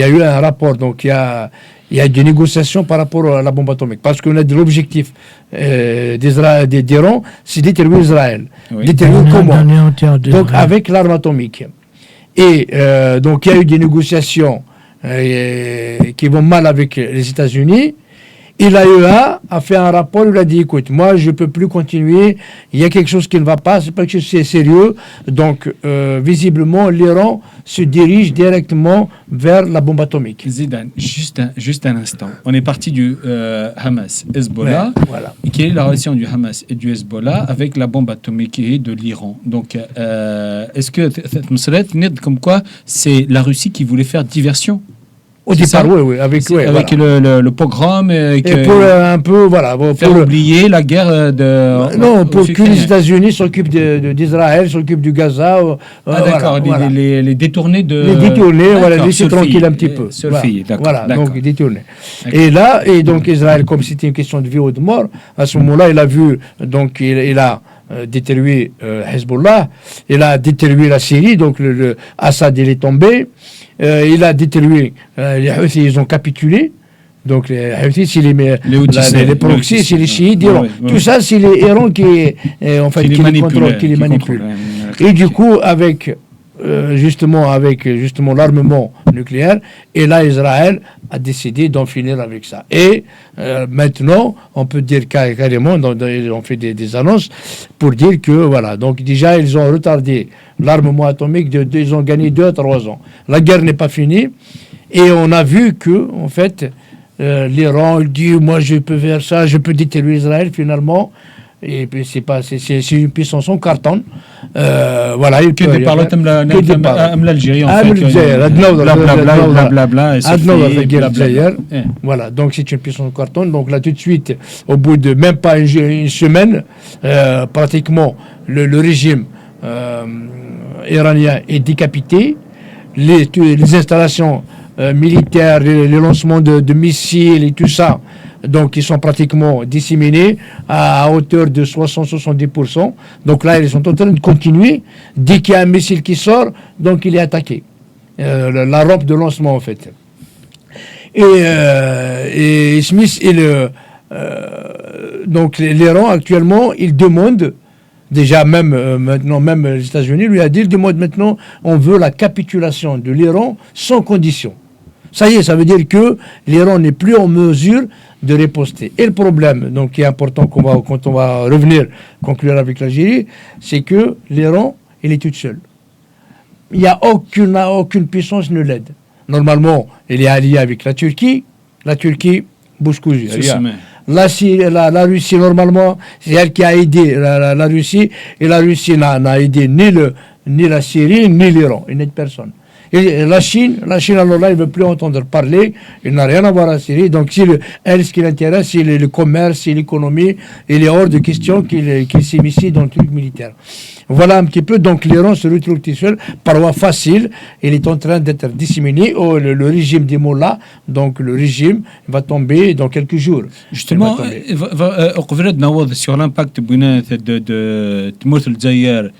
Speaker 2: a eu un rapport, donc il y a des négociations par rapport à la bombe atomique, parce qu'on a de l'objectif d'Iran, c'est détruire Israël.
Speaker 1: Oui.
Speaker 2: Détruire comment? Donc avec l'arme atomique. Et donc il y a eu des négociations qui vont mal avec les États-Unis. Et l'AEA a fait un rapport, il a dit, écoute, moi je ne peux plus continuer, il y a quelque chose qui ne va pas, c'est pas que c'est sérieux. Donc, visiblement, l'Iran se dirige directement vers la bombe atomique.
Speaker 1: Zidane, juste un instant. On est parti du Hamas, Hezbollah.
Speaker 2: Ouais, voilà.
Speaker 1: Et quelle est la relation du Hamas et du Hezbollah avec la bombe atomique et de l'Iran? Donc, est-ce que cette مسألة comme quoi c'est la Russie qui voulait faire diversion?
Speaker 2: Au départ, oui, avec
Speaker 1: voilà. le pogrom
Speaker 2: et pour un peu, voilà,
Speaker 1: faire oublier la guerre de.
Speaker 2: Non, pour que les États-Unis s'occupent d'Israël, s'occupent du Gaza.
Speaker 1: d'accord, voilà. Les détourner de.
Speaker 2: Les détourner, voilà, laisser tranquille un petit peu.
Speaker 1: Voilà,
Speaker 2: donc détourner. Et là, et donc Israël, comme c'était une question de vie ou de mort, à ce moment-là, il a vu, donc il a détruit Hezbollah, il a détruit la Syrie, donc Assad il est tombé. Il a détruit les Houthis, ils ont capitulé. Donc les Houthis, c'est les proxys, c'est les chiites d'Iran. Tout ça, c'est l'Iran qui les manipule. Et du coup, avec l'armement nucléaire, et là, Israël a décidé d'en finir avec ça. Et maintenant, on peut dire carrément, ils ont fait des annonces pour dire que, voilà, donc déjà, ils ont retardé l'armement atomique, ils ont gagné 2 à 3 ans. La guerre n'est pas finie, et on a vu que, en fait, l'Iran dit, moi, je peux faire ça, je peux détruire Israël, finalement. Et puis c'est une puissance en carton. Voilà, il
Speaker 1: que des paroles comme l'Algérie, en fait.
Speaker 2: Voilà, donc c'est une puissance en carton. Donc là, tout de suite, au bout de même pas une semaine, pratiquement, le régime iranien est décapité. Les installations militaires, les lancements de missiles et tout ça, donc ils sont pratiquement disséminés à hauteur de 60-70%. Donc là, ils sont en train de continuer. Dès qu'il y a un missile qui sort, donc il est attaqué. La rampe de lancement, en fait. Et Smith donc l'Iran, actuellement, il demande, déjà maintenant, même les États-Unis lui a dit, il demande maintenant, on veut la capitulation de l'Iran sans condition. Ça y est, ça veut dire que l'Iran n'est plus en mesure de riposter. Et le problème, donc, qui est important quand on va revenir, conclure avec l'Algérie, c'est que l'Iran, il est toute seule. Il n'y a aucune puissance qui ne l'aide. Normalement, il est allié avec la Turquie. La Turquie, bouscouille. La Russie, normalement, c'est elle qui a aidé la Russie. Et la Russie n'a aidé ni la Syrie, ni l'Iran. Il n'aide personne. Et la Chine, alors là, il ne veut plus entendre parler, il n'a rien à voir à la Syrie. Donc, elle, ce qui l'intéresse, c'est le commerce, c'est l'économie, il est hors de question qu'il s'initie dans le truc militaire. Voilà un petit peu, donc l'Iran se retrouve tout seul, par voie facile, il est en train d'être disséminé, le régime des mollahs, donc le régime va tomber dans quelques jours.
Speaker 1: Justement, قبل نوض sur l'impact de تمورت الجزائر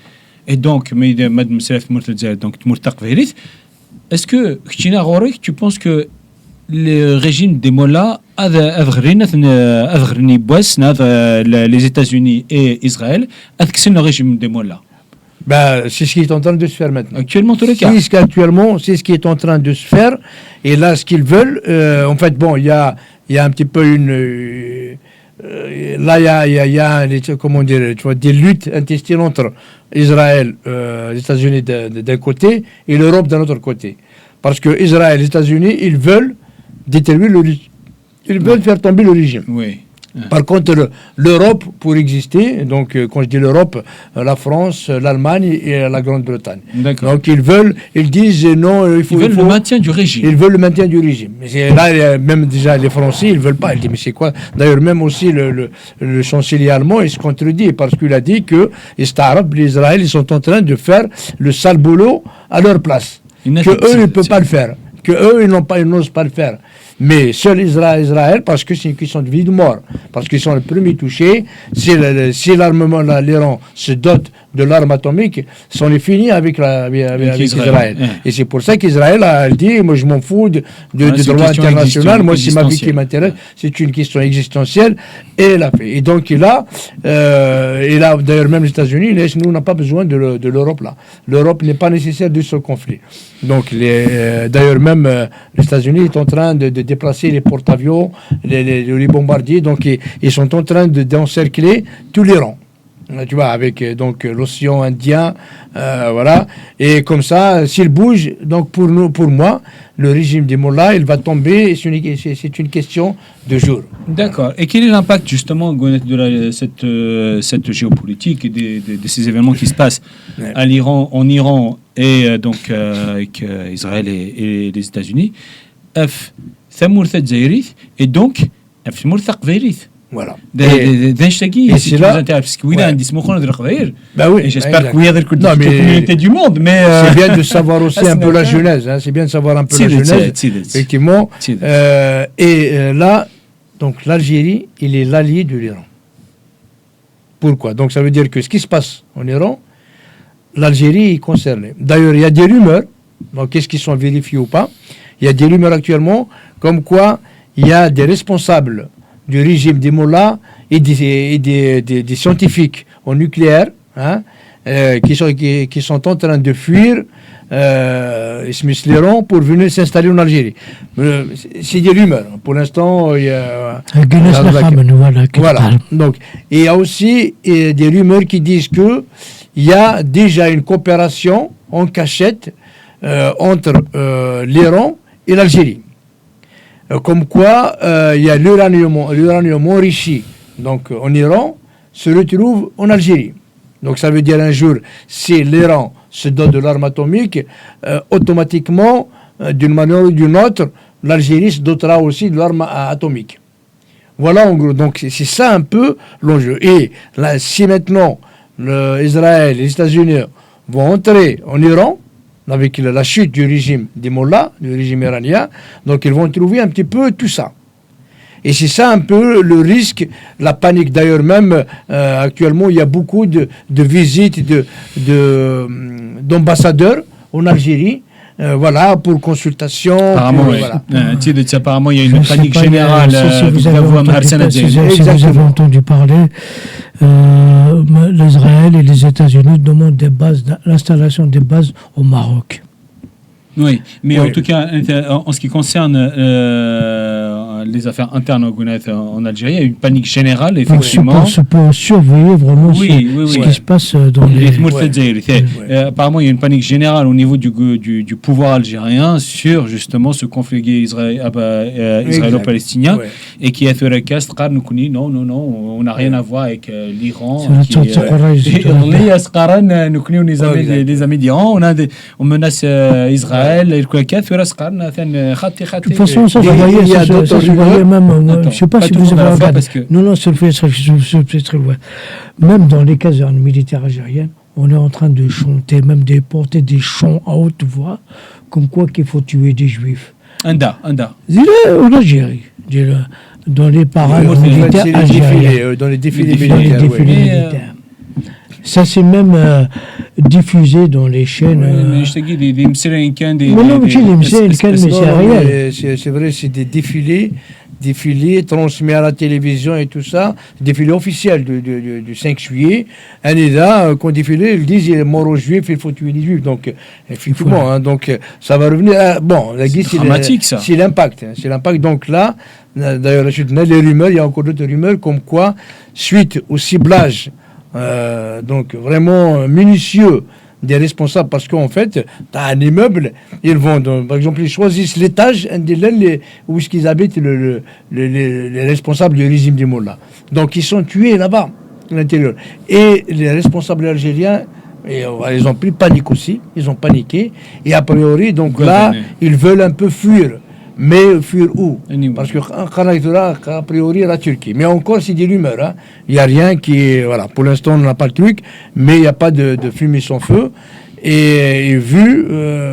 Speaker 1: et donc ماد مسافة تمورت الجزائر donc تمورت تقفيريث. Est-ce que كتينا غوريك tu penses que le régime des mollahs أذغرني بوس les États-Unis et Israël أذكسن le régime des mollahs?
Speaker 2: Ben, c'est ce qui est en train de se faire maintenant.
Speaker 1: Actuellement, tous les cas.
Speaker 2: Actuellement, c'est ce qui est en train de se faire. Et là, ce qu'ils veulent, en fait, bon, il y a un petit peu là, il y a comment dire, tu vois, des luttes intestines entre Israël, les États-Unis d'un côté et l'Europe d'un autre côté. Parce que Israël et les États-Unis, ils veulent détruire ils veulent faire tomber le régime.
Speaker 1: Oui.
Speaker 2: Par contre, l'Europe, pour exister, donc quand je dis l'Europe, la France, l'Allemagne et la Grande-Bretagne. Donc ils disent non, il faut...
Speaker 1: Ils veulent le maintien du régime.
Speaker 2: Ils veulent le maintien du régime. Mais là, même déjà les Français, ils ne veulent pas. Ils disent, mais c'est quoi? D'ailleurs, même aussi le chancelier allemand, il se contredit parce qu'il a dit que les Arabes, les Israéliens, ils sont en train de faire le sale boulot à leur place. Qu'eux, ils ne peuvent pas le faire. Qu'eux, ils n'osent pas le faire. Mais seul Israël, parce que c'est une question de vie ou de mort, parce qu'ils sont les premiers touchés, si l'Iran se dote de l'arme atomique, c'en est fini avec Israël. Et c'est pour ça qu'Israël a dit, moi je m'en fous du droit international, moi c'est ma vie qui m'intéresse, c'est une question existentielle, et elle a fait. Et donc il a d'ailleurs même les États-Unis, nous on n'a pas besoin de l'Europe là. L'Europe n'est pas nécessaire de ce conflit. Donc d'ailleurs même les États-Unis sont en train de déplacer les porte-avions, les bombardiers, donc ils sont en train d'encercler tout l'Iran. Tu vois, avec donc l'océan Indien, voilà. Et comme ça, s'il bouge, donc pour moi, le régime des mollahs, il va tomber. C'est une question de jours.
Speaker 1: D'accord. Et quel est l'impact justement de cette géopolitique et de ces événements qui se passent en Iran et donc avec Israël et les États-Unis? Et donc,
Speaker 2: voilà.
Speaker 1: Et c'est là, parce que oui, bah oui, j'espère que oui, il y a des communautés du monde, mais
Speaker 2: c'est bien de savoir aussi un peu la Genèse, hein, c'est bien de savoir un peu la Genèse, effectivement. Et là, donc l'Algérie, il est l'allié de l'Iran. Pourquoi? Donc ça veut dire que ce qui se passe en Iran, l'Algérie est concernée. D'ailleurs, il y a des rumeurs, donc qu'est-ce qui sont vérifiés ou pas? Il y a des rumeurs actuellement comme quoi il y a des responsables du régime des mollahs et des scientifiques au nucléaire, hein, qui sont en train de fuir l'Iran pour venir s'installer en Algérie. C'est des rumeurs. Pour l'instant, il y a... Voilà. Donc, et il y a aussi des rumeurs qui disent qu'il y a déjà une coopération en cachette entre l'Iran et l'Algérie. Comme quoi, il y a l'uranium enrichi donc, en Iran se retrouve en Algérie. Donc ça veut dire un jour, si l'Iran se dote de l'arme atomique, automatiquement, d'une manière ou d'une autre, l'Algérie se dotera aussi de l'arme atomique. Voilà en gros. Donc c'est ça un peu l'enjeu. Et là, si maintenant Israël et les États-Unis vont entrer en Iran, avec la chute du régime des mollahs, du régime iranien, donc ils vont trouver un petit peu tout ça. Et c'est ça un peu le risque, la panique. D'ailleurs même, actuellement, il y a beaucoup de visites d'ambassadeurs en Algérie, voilà, pour consultation.
Speaker 1: Apparemment,
Speaker 2: pour, voilà.
Speaker 1: Apparemment, il y a une panique générale.
Speaker 3: Si vous avez entendu parler, l'Israël et les États-Unis demandent l'installation des bases au Maroc.
Speaker 1: Oui, mais en tout cas, en ce qui concerne les affaires internes en Algérie, il y a une panique générale, effectivement.
Speaker 3: Pour surveiller vraiment ce qui se passe dans les...
Speaker 1: Apparemment, il y a une panique générale au niveau du pouvoir algérien sur justement ce conflit israélo-palestinien et qui est non, on n'a rien à voir avec l'Iran. Les amis d'Iran, on menace Israël. De
Speaker 3: toute façon, ça se voyait même, je ne sais pas si vous avez regardé. Non, c'est le fait très loin. Même dans les casernes militaires algériennes, on est en train de chanter, même de porter des chants à haute voix, comme quoi qu'il faut tuer des juifs.
Speaker 1: Anda.
Speaker 3: Dis-le en Algérie, dis-le, dans les parades militaires algériens.
Speaker 2: Dans les défilés
Speaker 3: Dans les
Speaker 2: militaires.
Speaker 3: défilés
Speaker 2: Oui.
Speaker 3: militaires. Ça, c'est même diffusé dans les chaînes.
Speaker 1: Mais je te dis, des مسرين كان des.
Speaker 3: Mais non, mais c'est
Speaker 2: Non,
Speaker 3: réel.
Speaker 2: mais c'est vrai, c'est des défilés transmis à la télévision et tout ça, défilés officiels du 5 juillet. Un là, quand défilé, ils disent il est mort aux juifs, il faut tuer les juifs. Donc, effectivement, hein, donc ça va revenir. Bon, la guise,
Speaker 1: dramatique, ça.
Speaker 2: C'est l'impact. Hein, c'est l'impact. Donc là, d'ailleurs, les rumeurs, il y a encore d'autres rumeurs comme quoi, suite au ciblage, donc vraiment minutieux des responsables, parce qu'en fait, tu as un immeuble, ils vont, par exemple, ils choisissent l'étage où est-ce qu'ils habitent les responsables du régime du Moullah. Donc, ils sont tués là-bas, à l'intérieur. Et les responsables algériens, ils ont pris panique aussi, ils ont paniqué, et a priori, donc là, ils veulent un peu fuir. Mais fuir où? Parce que a priori la Turquie. Mais encore c'est des rumeurs. Hein. Il n'y a rien qui... Voilà, pour l'instant on n'a pas le truc, mais il n'y a pas de fumée sans feu. Et vu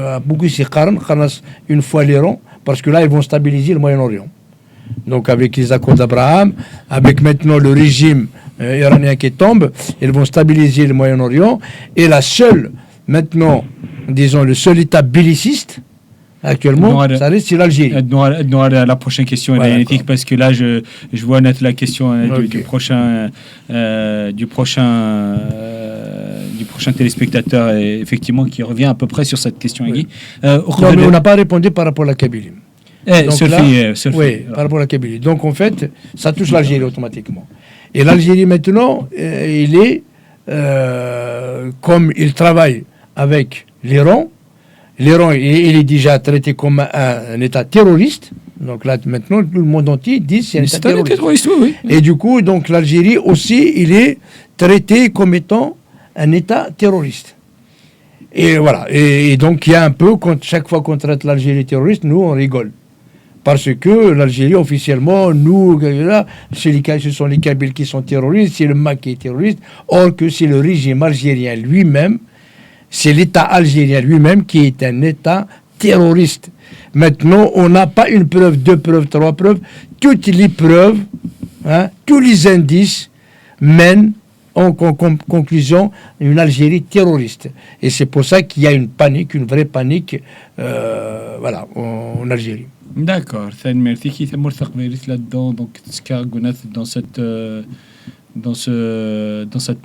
Speaker 2: à Bougoussi-Qarn, une fois l'Iran, parce que là ils vont stabiliser le Moyen-Orient. Donc avec les accords d'Abraham, avec maintenant le régime iranien qui tombe, ils vont stabiliser le Moyen-Orient. Et la seule, maintenant, disons, le seul État belliciste, actuellement, ça reste sur l'Algérie.
Speaker 1: La prochaine question est analytique, parce que là, je vois net la question du prochain téléspectateur, effectivement, qui revient à peu près sur cette question.
Speaker 2: Oui. Non, mais on n'a pas répondu par rapport à la Kabylie. Oui, par rapport à la Kabylie. Donc, en fait, ça touche l'Algérie automatiquement. Et l'Algérie, maintenant, il est, comme il travaille avec l'Iran, l'Iran, il est déjà traité comme un État terroriste. Donc là, maintenant, tout le monde entier dit que c'est un État terroriste.
Speaker 1: Oui.
Speaker 2: Et du coup, donc, l'Algérie aussi, il est traité comme étant un État terroriste. Et voilà. Et donc, il y a un peu, chaque fois qu'on traite l'Algérie terroriste, nous, on rigole. Parce que l'Algérie, officiellement, nous, ce sont les Kabyles qui sont terroristes, c'est le MAC qui est terroriste, or que c'est le régime algérien lui-même. C'est l'État algérien lui-même qui est un État terroriste. Maintenant, on n'a pas une preuve, 2 preuves, 3 preuves. Toutes les preuves, hein, tous les indices mènent en conclusion une Algérie terroriste. Et c'est pour ça qu'il y a une panique, une vraie panique, voilà, en Algérie.
Speaker 1: D'accord. Merci. Qui est là-dedans, donc dans cette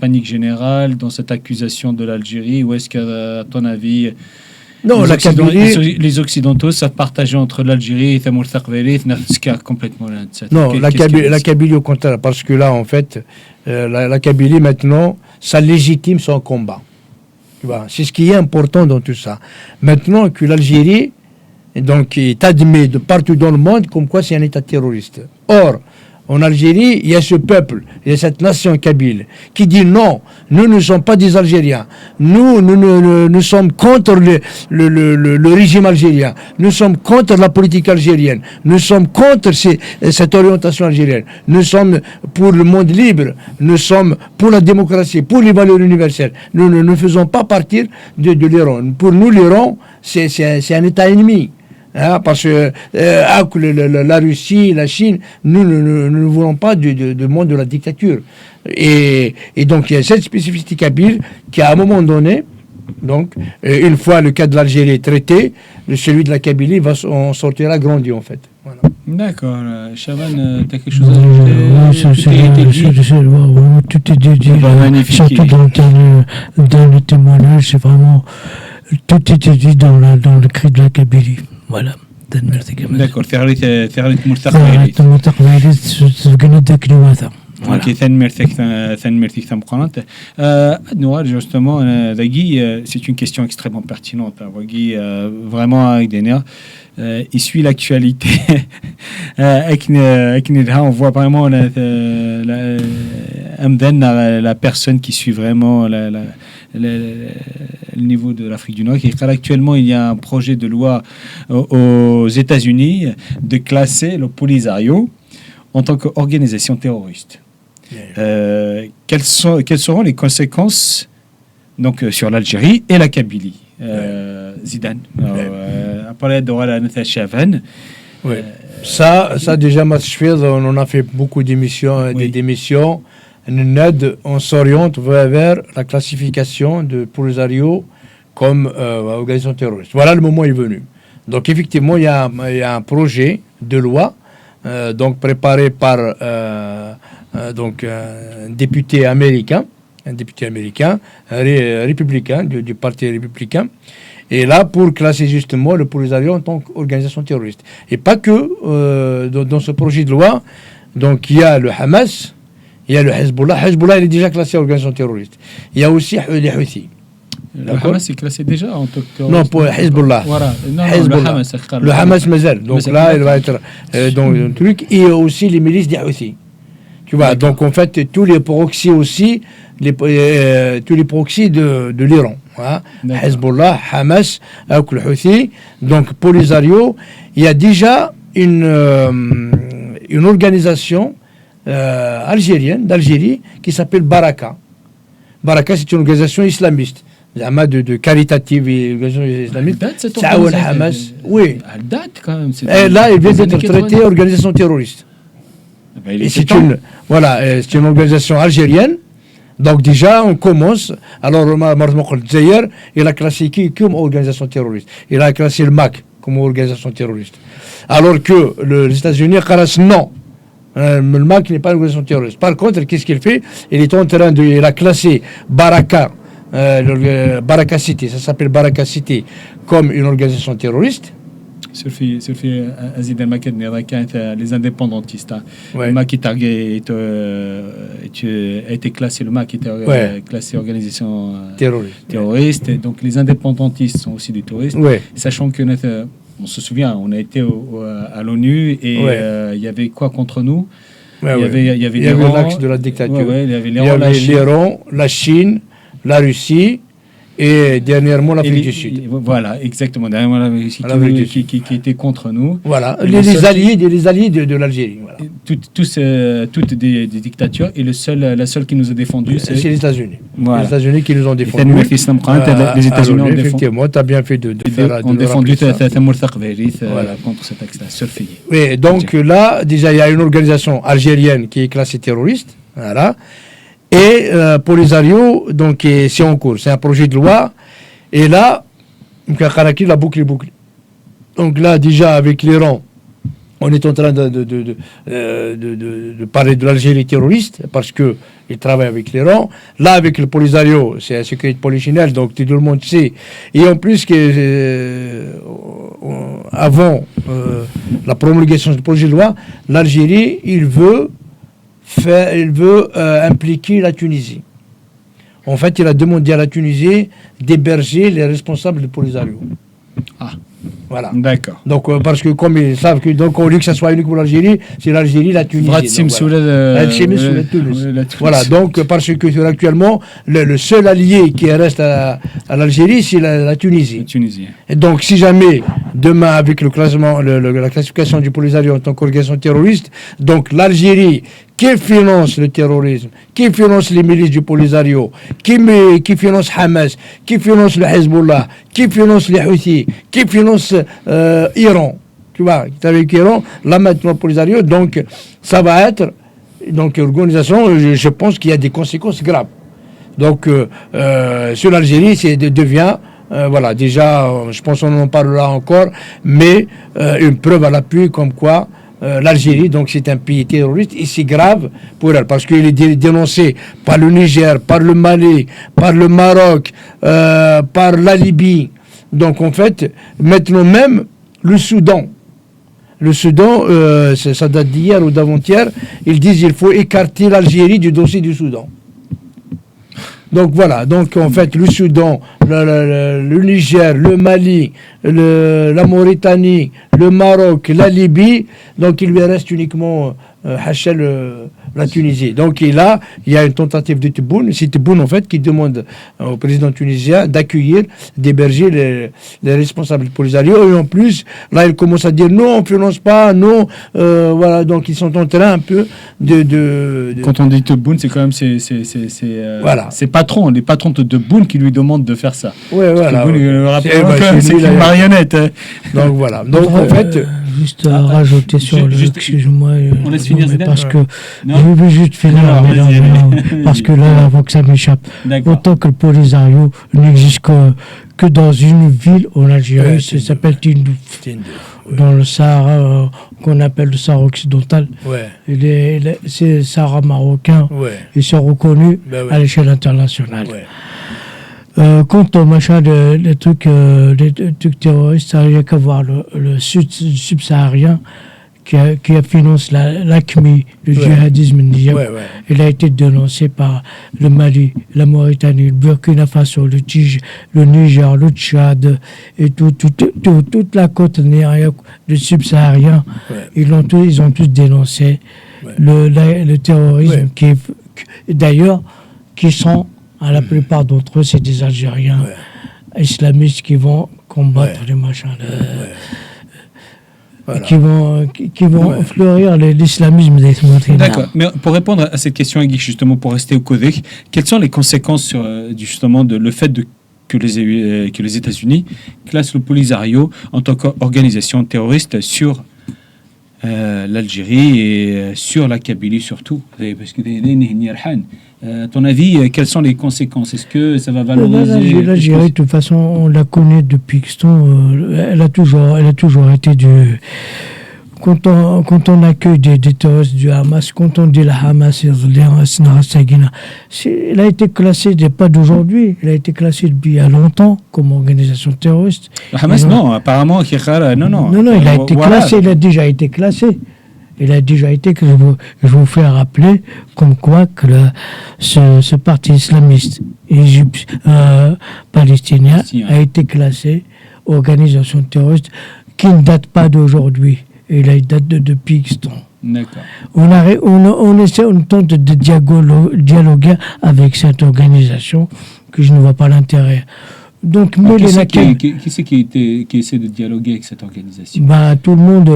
Speaker 1: panique générale, dans cette accusation de l'Algérie, ou est-ce qu'à ton avis, les Occidentaux savent partager entre l'Algérie et Tamour Taqveli complètement là?
Speaker 2: Non, la Kabylie au contraire, parce que là, en fait, la Kabylie, maintenant, ça légitime son combat. Tu vois, c'est ce qui est important dans tout ça. Maintenant que l'Algérie donc, est admis de partout dans le monde comme quoi c'est un État terroriste. Or, en Algérie, il y a ce peuple, il y a cette nation kabyle qui dit non, nous ne sommes pas des Algériens. Nous sommes contre le régime algérien. Nous sommes contre la politique algérienne. Nous sommes contre cette orientation algérienne. Nous sommes pour le monde libre. Nous sommes pour la démocratie, pour les valeurs universelles. Nous ne faisons pas partir de l'Iran. Pour nous, l'Iran, c'est un État ennemi. Hein, parce que la Russie, la Chine, nous ne voulons pas du monde de la dictature. Et donc, il y a cette spécificité kabyle qui, à un moment donné, donc, une fois le cas de l'Algérie est traité, celui de la Kabylie en sortira grandi, en fait. Voilà.
Speaker 1: D'accord. Chavan, tu as quelque chose à ajouter?
Speaker 3: Tout est dit. Surtout dans le témoignage, c'est vraiment... Tout était dit dans le cri de la Kabylie. Voilà.
Speaker 1: D'accord. ثغريت justement, c'est une question extrêmement pertinente. Vraiment, il suit l'actualité. On voit vraiment la personne qui suit vraiment le niveau de l'Afrique du Nord. Actuellement, il y a un projet de loi aux États-Unis de classer le Polisario en tant qu'organisation terroriste. Quelles seront les conséquences Donc sur l'Algérie et la Kabylie. Zidane. Après,
Speaker 2: Ça déjà, on en a fait beaucoup d'émissions. On s'oriente vers la classification de Polisario comme organisation terroriste. Voilà, le moment est venu. Donc effectivement, il y a un projet de loi donc préparé par donc un député américain, républicain du parti républicain, et là pour classer justement le Polisario en tant qu'organisation terroriste. Et pas que dans ce projet de loi, donc il y a le Hamas, il y a le Hezbollah. Hezbollah, il est déjà classé organisation terroriste. Il y a aussi les Houthis.
Speaker 1: Le Hamas est classé déjà en tant que terroriste.
Speaker 2: Non, pour Hezbollah.
Speaker 1: Voilà. Non,
Speaker 2: Hezbollah. Le Hamas Mazel. Donc là, il va être dans le truc. Et aussi les milices des Houthis. Tu vois, donc en fait, tous les proxys aussi, tous les proxys de l'Iran. Hein. Hezbollah, Hamas, avec le Houthi. Donc Polisario, il y a déjà une organisation algérienne, d'Algérie, qui s'appelle Baraka. Baraka, c'est une organisation islamiste. De caritative et organisation islamiste.
Speaker 1: C'est Hamas.
Speaker 2: Oui.
Speaker 1: Date quand même.
Speaker 2: Et là, il vient d'être traité organisation terroriste. Et c'est une organisation algérienne. Donc déjà, on commence. Alors, Zayer, il a classé qui comme organisation terroriste. Il a classé le MAC comme organisation terroriste. Alors que les États-Unis classent non. Le MAC n'est pas une organisation terroriste. Par contre, qu'est-ce qu'il fait? Il a classé Baraka, Baraka City, ça s'appelle Baraka City, comme une organisation terroriste.
Speaker 1: في أزيد المكان اللي كانت les indépendantistes. Le MAC a été classé, le MAC était classé organisation terroriste. Donc les indépendantistes sont aussi des terroristes. Sachant que on se souvient, on a été à l'ONU et il y avait quoi contre nous? Il y avait
Speaker 2: l'axe de la dictature.
Speaker 1: Il y avait
Speaker 2: l'Iran, la Chine, la Russie et dernièrement l'Afrique du Sud.
Speaker 1: Voilà, exactement. Dernièrement l'Afrique qui était contre nous.
Speaker 2: Voilà, les alliés de l'Algérie. Voilà.
Speaker 1: Toutes des dictatures et la seule qui nous a défendu, c'est
Speaker 2: les États-Unis.
Speaker 1: Voilà.
Speaker 2: Les États-Unis qui nous ont défendu.
Speaker 1: Les États-Unis ont défendu.
Speaker 2: Effectivement, tu as bien fait de faire
Speaker 1: défendu contre cet axe-là, surveillé.
Speaker 2: Oui, donc là, déjà, il y a une organisation algérienne qui est classée terroriste. Voilà. Et Polisario, donc, c'est en cours. C'est un projet de loi. Et là, Kharaki l'a bouclé. Donc là, déjà, avec l'Iran, on est en train de parler de l'Algérie terroriste, parce qu'il travaille avec l'Iran. Là, avec le Polisario, c'est la sécurité polichinelle, donc tout le monde sait. Et en plus, avant la promulgation du projet de loi, l'Algérie, il veut impliquer la Tunisie. En fait, il a demandé à la Tunisie d'héberger les responsables du Polisario.
Speaker 1: Ah,
Speaker 2: voilà.
Speaker 1: D'accord.
Speaker 2: Donc, parce que comme ils savent que, donc, au lieu que ça soit unique pour l'Algérie, c'est l'Algérie, la Tunisie. Voilà, donc, parce que actuellement, le seul allié qui reste à l'Algérie, c'est la Tunisie. Et donc, si jamais, demain, avec le classement, la classification du Polisario en tant qu'organisation terroriste, donc l'Algérie, qui finance le terrorisme, qui finance les milices du Polisario, qui finance Hamas, qui finance le Hezbollah, qui finance les Houthis, qui finance Iran, tu vois, avec Iran, là maintenant Polisario, donc ça va être donc organisation, je pense qu'il y a des conséquences graves. Donc sur l'Algérie, devient voilà, déjà, je pense qu'on en parlera encore, mais une preuve à l'appui comme quoi l'Algérie, donc c'est un pays terroriste et c'est grave pour elle parce qu'il est dénoncé par le Niger, par le Mali, par le Maroc, par la Libye. Donc en fait, maintenant même le Soudan, ça date d'hier ou d'avant-hier, ils disent qu'il faut écarter l'Algérie du dossier du Soudan. Donc voilà, donc en fait le Soudan, le Niger, le Mali, la Mauritanie, le Maroc, la Libye, donc il lui reste uniquement la Tunisie. Donc et là, il y a une tentative de Tebboune. C'est Tebboune en fait qui demande au président tunisien d'accueillir, d'héberger les responsables du Polisario. Et en plus, là, ils commencent à dire non, on ne finance pas, non. Voilà, donc ils sont en train un peu de...
Speaker 1: Quand on dit Tebboune, c'est quand même
Speaker 2: voilà.
Speaker 1: c'est les patrons de Tebboune qui lui demandent de faire ça.
Speaker 2: Ouais, voilà.
Speaker 1: Tebboune, c'est une marionnette.
Speaker 2: Donc voilà. Donc en fait...
Speaker 3: Juste à rajouter sur le... Excuse-moi.
Speaker 1: On laisse finir Zidane.
Speaker 3: Parce que je veux juste finir. Parce que là, avant que ça m'échappe. Autant que le Polisario n'existe que dans une ville en Algérie, ça s'appelle Tindouf. Dans le Sahara, qu'on appelle le Sahara occidental. C'est le Sahara marocain. Ils sont reconnus à l'échelle internationale. Quant au machin des trucs terroristes, ça n'a rien qu'à voir le subsaharien qui a financé l'AQMI, le djihadisme indien. Il a été dénoncé par le Mali, la Mauritanie, le Burkina Faso, le Niger, le Tchad et toute la côte nord du subsaharien. Ils ont tous dénoncé le terrorisme d'ailleurs qui sont la plupart d'entre eux, c'est des Algériens islamistes qui vont combattre les machins, qui vont fleurir l'islamisme des Moutrinards.
Speaker 1: D'accord, mais pour répondre à cette question, justement, pour rester au Codec, quelles sont les conséquences sur justement le fait que les États-Unis classent le Polisario en tant qu'organisation terroriste sur l'Algérie et sur la Kabylie surtout? Parce que à ton avis, quelles sont les conséquences? Est-ce que ça va valoriser
Speaker 3: l'Algérie, de toute façon, on la connaît depuis Xton. Elle a toujours été quand on accueille des terroristes du Hamas, quand on dit la Hamas, elle a été classée, pas d'aujourd'hui, elle a été classée depuis il y a longtemps comme organisation terroriste.
Speaker 1: Le Hamas, non, apparemment, non.
Speaker 3: Non, il a été classé, il a déjà été classé. Il a déjà été, que je vous fais rappeler, comme quoi que ce parti islamiste palestinien a été classé organisation terroriste qui ne date pas d'aujourd'hui. Il date depuis Xton.
Speaker 1: D'accord.
Speaker 3: On tente de dialoguer avec cette organisation que je ne vois pas l'intérêt. Donc,
Speaker 1: qui c'est qui essaie de dialoguer avec cette organisation?
Speaker 3: Tout le monde,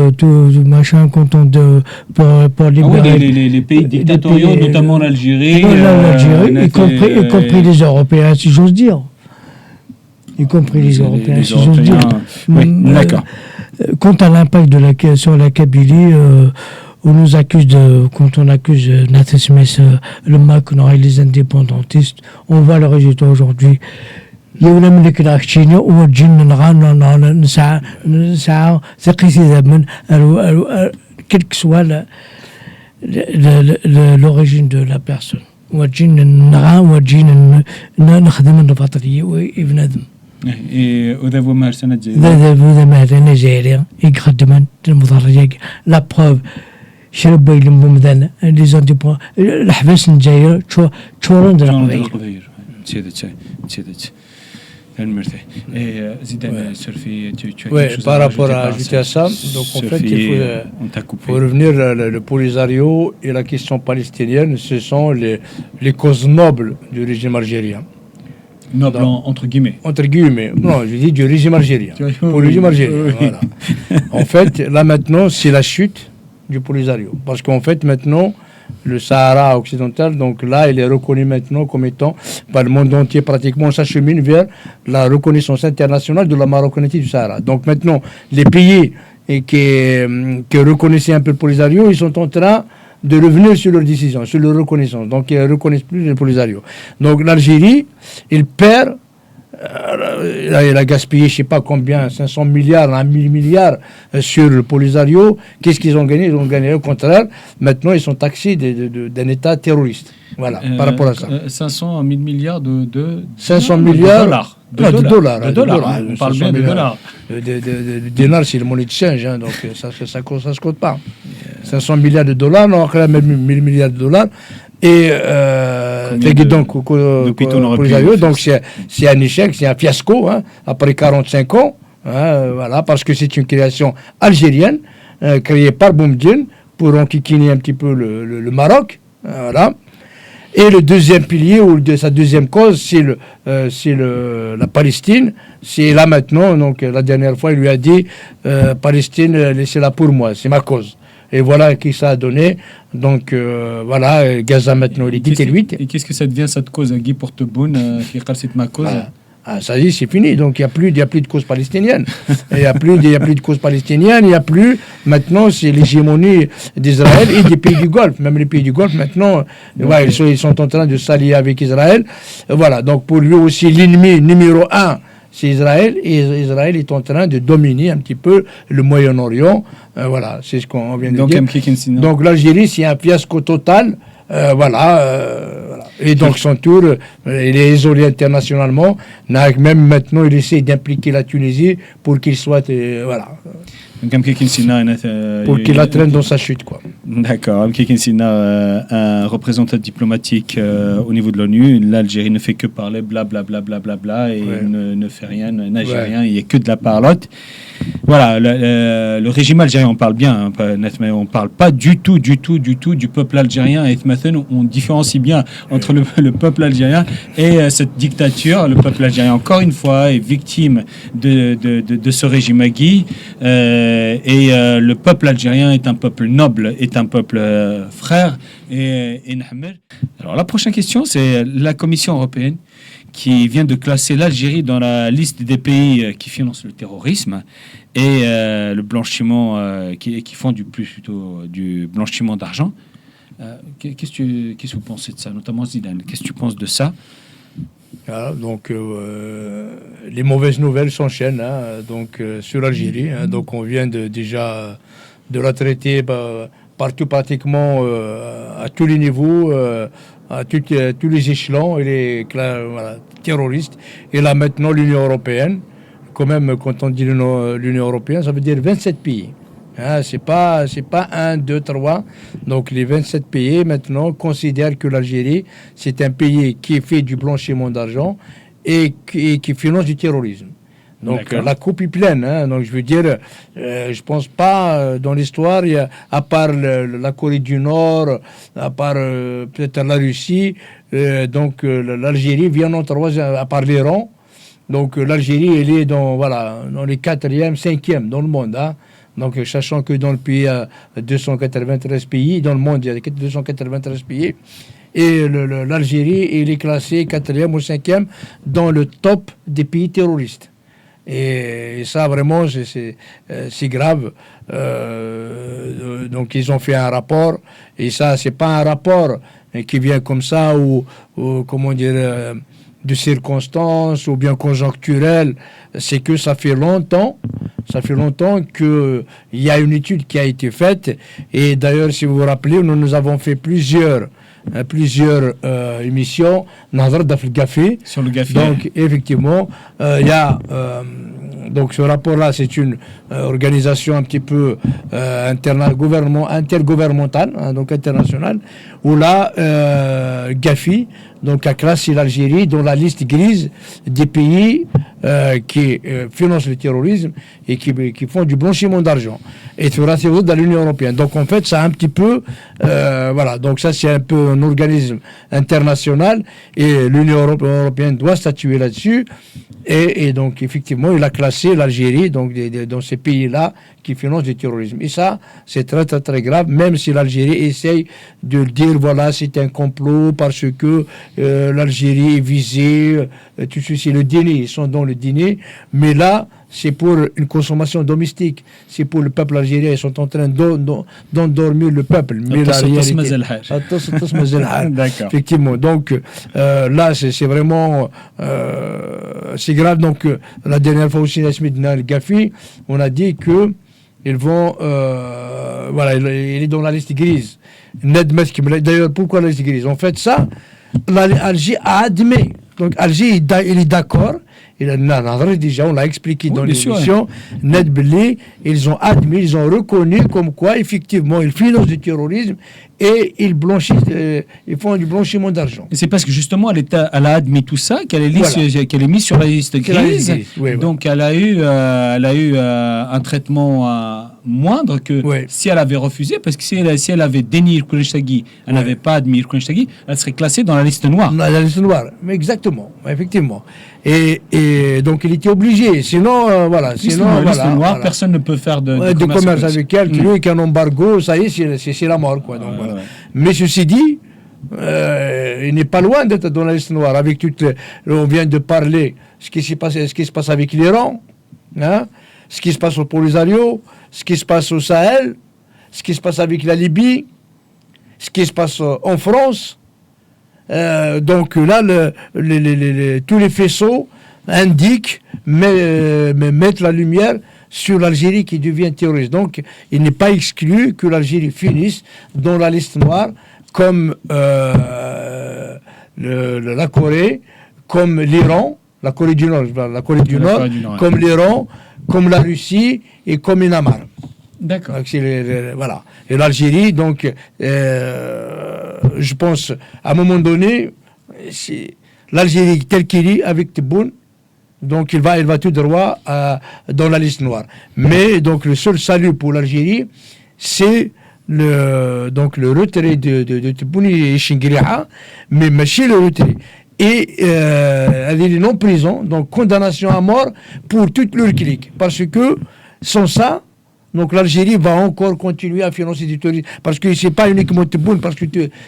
Speaker 3: pour libérer
Speaker 1: les pays dictatoriaux, notamment l'Algérie.
Speaker 3: Y compris les Européens, si j'ose dire. Y compris les Européens, si j'ose dire.
Speaker 1: Oui, d'accord.
Speaker 3: Quant à l'impact sur la Kabylie, on nous accuse quand on accuse Nathan Smith, le Macron et les indépendantistes, on voit le résultat aujourd'hui. يولا من ذيك الأكشينيا وجن نغانا نسعى ثقيتي ذمن quel que soit l'origine de la personne. وجن نغا وجن نخدم البطرية وابنادم.
Speaker 1: وذا مهر سنة جاية.
Speaker 3: وذا مهر سنة جاية يخدمن المضرية. La preuve. شرب يلمو مثلا لي زانديبون الحبس نجاية تشورن
Speaker 1: القبير. تشيدت.
Speaker 2: Par rapport à ajouter à ça, donc en fait, il faut revenir le Polisario et la question palestinienne, ce sont les causes nobles du régime algérien.
Speaker 1: Noble entre guillemets.
Speaker 2: Entre guillemets. Non, je dis du régime algérien. Pour le régime algérien. Voilà. En fait, là maintenant, c'est la chute du Polisario. Parce qu'en fait, maintenant, le Sahara occidental, donc là, il est reconnu maintenant comme étant, par le monde entier, pratiquement, on s'achemine vers la reconnaissance internationale de la marocanité du Sahara. Donc maintenant, les pays qui reconnaissaient un peu le Polisario, ils sont en train de revenir sur leurs décisions, sur leur reconnaissance. Donc, ils ne reconnaissent plus le Polisario. Donc, l'Algérie, il perd, il a gaspillé, je ne sais pas combien, 500 milliards, 1 000 milliards sur le Polisario. Qu'est-ce qu'ils ont gagné? Ils ont gagné au contraire. Maintenant, ils sont taxés d'un État terroriste. Voilà, par rapport à ça.
Speaker 1: 500 000 milliards de
Speaker 2: 500 milliards
Speaker 1: de dollars.
Speaker 2: De dollars.
Speaker 1: On parle bien de dollars.
Speaker 2: Le dinar, c'est le monnaie de change, hein, donc ça se compte pas. 500 milliards de dollars, non, quand même 1 000 milliards de dollars. Et donc c'est un échec, c'est un fiasco, hein, après 45 ans, hein, voilà, parce que c'est une création algérienne créée par Boumediene pour enquiquiner un petit peu le Maroc, Voilà. Et le deuxième pilier, ou sa deuxième cause, c'est la Palestine. C'est là maintenant, donc la dernière fois, il lui a dit Palestine, laissez-la pour moi, c'est ma cause. Et voilà qui ça a donné. Donc voilà, Gaza maintenant, il est dit
Speaker 1: Et qu'est-ce que ça devient cette cause, Guy Porteboun, qui c'est ma cause?
Speaker 2: Ça y est, c'est fini. Donc, il n'y a plus de cause palestinienne. Il n'y a plus de cause palestinienne. Il n'y a plus. Maintenant, c'est l'hégémonie d'Israël et des pays du Golfe. Même les pays du Golfe, maintenant, ils sont en train de s'allier avec Israël. Voilà. Donc, pour lui aussi, l'ennemi numéro un, c'est Israël. Et Israël est en train de dominer un petit peu le Moyen-Orient. Voilà. C'est ce qu'on vient de dire. Donc, l'Algérie, c'est un fiasco total. Voilà. Et donc son tour, il est isolé internationalement. Même maintenant, il essaie d'impliquer la Tunisie pour qu'il soit, voilà. Pour qu'il la traîne dans sa chute, quoi.
Speaker 1: D'accord. Un représentant diplomatique au niveau de l'ONU. L'Algérie ne fait que parler blablabla et ne fait rien, n'agit rien. Il n'y a que de la parlotte. Voilà, le régime algérien, on parle bien, mais on ne parle pas du tout du peuple algérien. Et maintenant, on différencie bien entre le peuple algérien et cette dictature. Le peuple algérien, encore une fois, est victime de ce régime Agui. Le peuple algérien est un peuple noble, est un peuple frère. Alors, la prochaine question, c'est la Commission européenne qui vient de classer l'Algérie dans la liste des pays qui financent le terrorisme et le blanchiment, qui font plutôt du blanchiment d'argent. Qu'est-ce que vous pensez de ça, notamment Zidane? Qu'est-ce que tu penses de ça?
Speaker 2: Voilà, donc les mauvaises nouvelles s'enchaînent sur l'Algérie. Donc on vient déjà de la traiter partout pratiquement à tous les niveaux. À tous les échelons, terroristes. Et là maintenant l'Union européenne, quand même, quand on dit l'Union européenne, ça veut dire 27 pays. C'est pas 1, 2, 3. Donc les 27 pays maintenant considèrent que l'Algérie, c'est un pays qui fait du blanchiment d'argent et qui finance du terrorisme. Donc la coupe est pleine. Donc je veux dire, je pense pas dans l'histoire, à part la Corée du Nord, à part peut-être la Russie, l'Algérie vient en troisième, à part l'Iran. Donc l'Algérie, elle est dans les 4e, 5e dans le monde. Donc sachant que dans le pays, il y a 293 pays, dans le monde, il y a 293 pays. Et l'Algérie, elle est classée 4e ou 5e dans le top des pays terroristes. Et ça, vraiment, c'est grave. Donc, ils ont fait un rapport. Et ça, c'est pas un rapport qui vient comme ça, ou comment dire, de circonstances, ou bien conjoncturel. C'est que ça fait longtemps qu'il y a une étude qui a été faite. Et d'ailleurs, si vous vous rappelez, nous avons fait plusieurs émissions
Speaker 1: sur le Gafi.
Speaker 2: Donc effectivement il y a donc ce rapport là, c'est une organisation un petit peu intergouvernementale, donc internationale, où là Gafi donc a classé l'Algérie dans la liste grise des pays qui financent le terrorisme et qui font du blanchiment d'argent, et c'est dans l'Union européenne. Donc en fait, ça un petit peu donc ça c'est un peu un organisme international, et l'Union européenne doit statuer là-dessus, et donc effectivement il a classé l'Algérie donc dans ces pays-là qui financent du terrorisme. Et ça, c'est très très très grave, même si l'Algérie essaye de dire c'est un complot parce que l'Algérie est visée, tout ceci, le dîner, ils sont dans le dîner, mais là c'est pour une consommation domestique, c'est pour le peuple algérien, ils sont en train d'endormir le peuple. Mais la réalité, effectivement, donc là c'est vraiment c'est grave. Donc la dernière fois aussi, le Gafi, on a dit que ils vont il est dans la liste grise. D'ailleurs, pourquoi la liste grise? En fait, ça, l'Algérie a admis. Donc, Alger, il est d'accord. Déjà, on l'a expliqué dans l'émission. Ned Belli, ils ont admis, ils ont reconnu comme quoi, effectivement, ils financent du terrorisme et ils blanchissent, ils font du blanchiment d'argent.
Speaker 1: Et c'est parce que justement, elle a admis tout ça, qu'elle est mise sur la liste grise. Donc, elle a eu un traitement moindre que si elle avait refusé, parce que si elle avait dénié le Kounchtagui, elle n'avait pas admis le Kounchtagui, elle serait classée dans la liste noire.
Speaker 2: Dans la liste noire, mais exactement, effectivement. Et donc il était obligé, sinon voilà.
Speaker 1: Sinon, la liste noire, personne ne peut faire de
Speaker 2: commerce avec elle. Lui, qu'un embargo, ça y est, c'est la mort, quoi. Donc, voilà. Mais ceci dit, il n'est pas loin d'être dans la liste noire. Avec on vient de parler ce qui se passe avec l'Iran, hein, ce qui se passe au Polisario, ce qui se passe au Sahel, ce qui se passe avec la Libye, ce qui se passe en France. Donc là, tous les faisceaux indiquent, mettent la lumière sur l'Algérie qui devient terroriste. Donc, il n'est pas exclu que l'Algérie finisse dans la liste noire, comme la Corée, comme l'Iran, la Corée du Nord, comme l'Iran, comme la Russie et comme Myanmar.
Speaker 1: D'accord.
Speaker 2: Voilà. Et l'Algérie, donc, je pense, à un moment donné, l'Algérie telle qu'il est, avec Tebboune, donc il va tout droit dans la liste noire. Mais donc le seul salut pour l'Algérie, c'est le retrait de Tebboune et Chinguiriha, mais machine le retrait. Et elle est non prison, donc condamnation à mort pour toute leur clique. Parce que sans ça, donc l'Algérie va encore continuer à financer du terrorisme. Parce que c'est pas uniquement Tebboune, parce que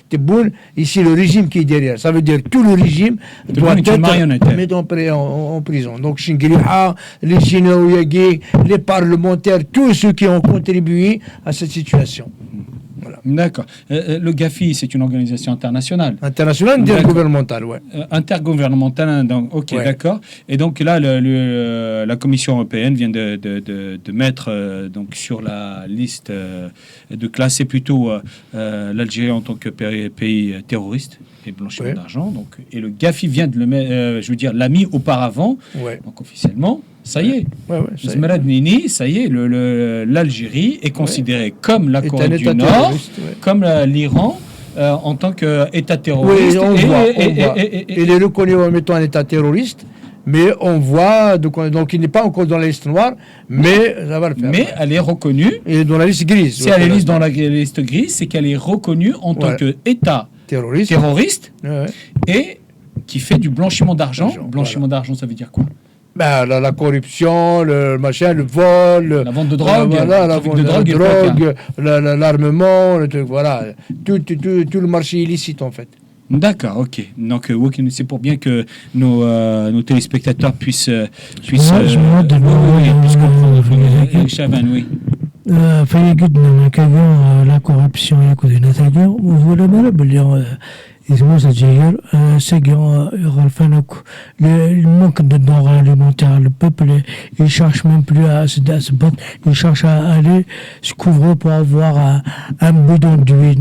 Speaker 2: Tebboune, ici le régime qui est derrière. Ça veut dire tout le régime doit être mis en prison. Donc Chinguiriha, les généraux Yagé, les parlementaires, tous ceux qui ont contribué à cette situation.
Speaker 1: Voilà. D'accord. Le GAFI, c'est une organisation internationale.
Speaker 2: Internationale, intergouvernementale, oui.
Speaker 1: Intergouvernementale, donc, ok, d'accord. Et donc là, la Commission européenne vient de mettre donc sur la liste, de classer plutôt l'Algérie en tant que pays terroriste et blanchiment d'argent. Donc, et le GAFI vient de le mettre, l'a mis auparavant, donc officiellement. Ça y est, ça y est, l'Algérie est considérée comme la Corée du Nord, comme l'Iran, en tant qu'État terroriste.
Speaker 2: Oui, on voit. Il est reconnu en étant un État terroriste, mais on voit, donc il n'est pas encore dans la liste noire, mais ça va le faire.
Speaker 1: Mais elle est reconnue.
Speaker 2: Et dans la liste grise.
Speaker 1: Si elle est dans la liste grise, c'est qu'elle est reconnue en tant qu'État terroriste et qui fait du blanchiment d'argent. Blanchiment d'argent, ça veut dire quoi?
Speaker 2: La corruption, le machin, le vol,
Speaker 1: la vente de drogue,
Speaker 2: la vente de drogue, l'armement, le truc, voilà, tout le marché illicite en fait.
Speaker 1: D'accord, ok. Donc, c'est pour bien que nos téléspectateurs puissent Chavan, oui.
Speaker 3: La corruption le manque de denrées alimentaires, le peuple il cherche même plus à se battre, il cherche à aller se couvrir pour avoir un bidon d'huile,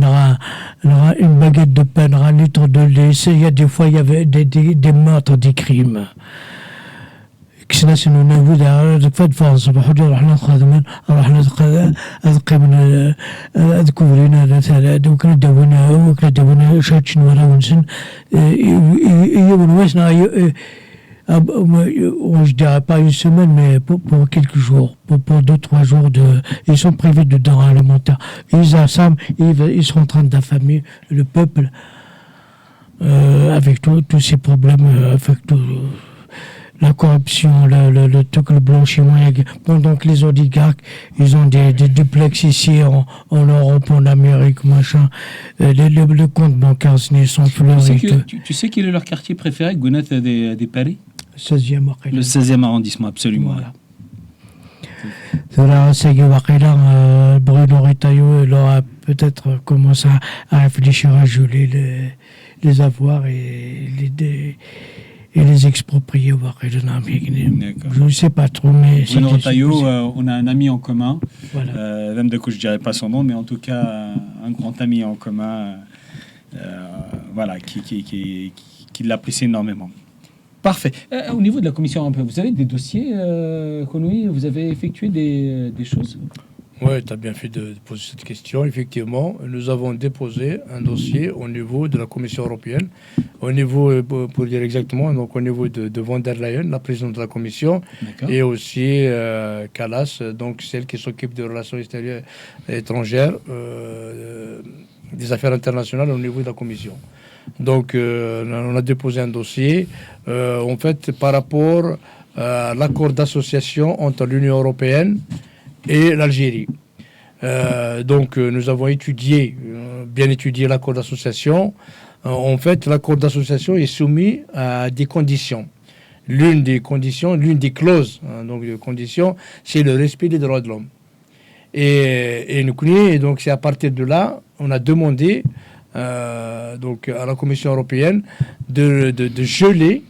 Speaker 3: une baguette de pain, un litre de lait. Il y a des fois il y avait des meurtres, des crimes. كنا سننود فد فرص بحضور رحنا خادمين رحنا أذقمنا أذكرنا مثلا وكنا دونا شاتشن ولا ونسن يوم وسنا je dirais pas une semaine, mais pour quelques jours, pour 2-3 jours, ils sont privés de denrées alimentaires. Ils sont en train d'affamer le peuple avec tous ces problèmes, avec tout. La corruption, le blanchiment, pendant que les oligarques, ils ont des duplex ici en Europe, en Amérique, machin. Le compte bancaire, ils sont fleuris.
Speaker 1: Tu sais quel est leur quartier préféré, Gounat des Paris?
Speaker 3: Le
Speaker 1: 16e arrondissement, absolument.
Speaker 3: Voilà. Bruno Retailleau, il aura peut-être commencé à réfléchir à geler les avoirs et les exproprier. Je ne sais pas trop, mais...
Speaker 1: Bruno Retailleau, on a un ami en commun. Voilà. Même de coup, je ne dirais pas son nom, mais en tout cas, un grand ami en commun, voilà, qui l'apprécie énormément. Parfait. Au niveau de la Commission européenne, vous avez des dossiers, Konoui, vous avez effectué des choses?
Speaker 2: Oui, tu as bien fait de poser cette question. Effectivement, nous avons déposé un dossier au niveau de la Commission européenne, au niveau, pour dire exactement, donc au niveau de von der Leyen, la présidente de la Commission, et aussi Kallas, donc celle qui s'occupe des relations extérieures et étrangères, des affaires internationales au niveau de la Commission. Donc, on a déposé un dossier, en fait, par rapport à l'accord d'association entre l'Union européenne et l'Algérie. Donc, nous avons bien étudié l'accord d'association. En fait, l'accord d'association est soumis à des conditions. L'une des clauses, donc de conditions, c'est le respect des droits de l'homme. Et donc c'est à partir de là, on a demandé donc à la Commission européenne de geler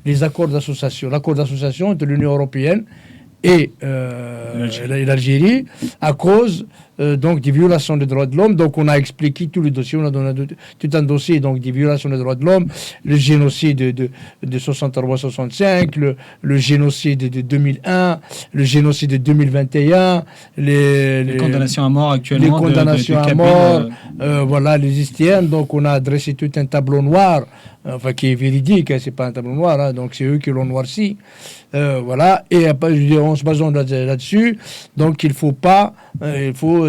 Speaker 2: les accords d'association. L'accord d'association de l'Union européenne et l'Algérie à cause donc des violations des droits de l'homme. Donc on a expliqué tout le dossier, on a donné tout un dossier donc des violations des droits de l'homme, le génocide de 63-65, le génocide de 2001, le génocide de 2021, les
Speaker 1: condamnations à mort actuellement,
Speaker 2: les condamnations à mort, voilà, les ISTN. Donc on a dressé tout un tableau noir, enfin qui est véridique, hein, c'est pas un tableau noir, hein, donc c'est eux qui l'ont noirci. Voilà, et en se basant là-dessus, donc il faut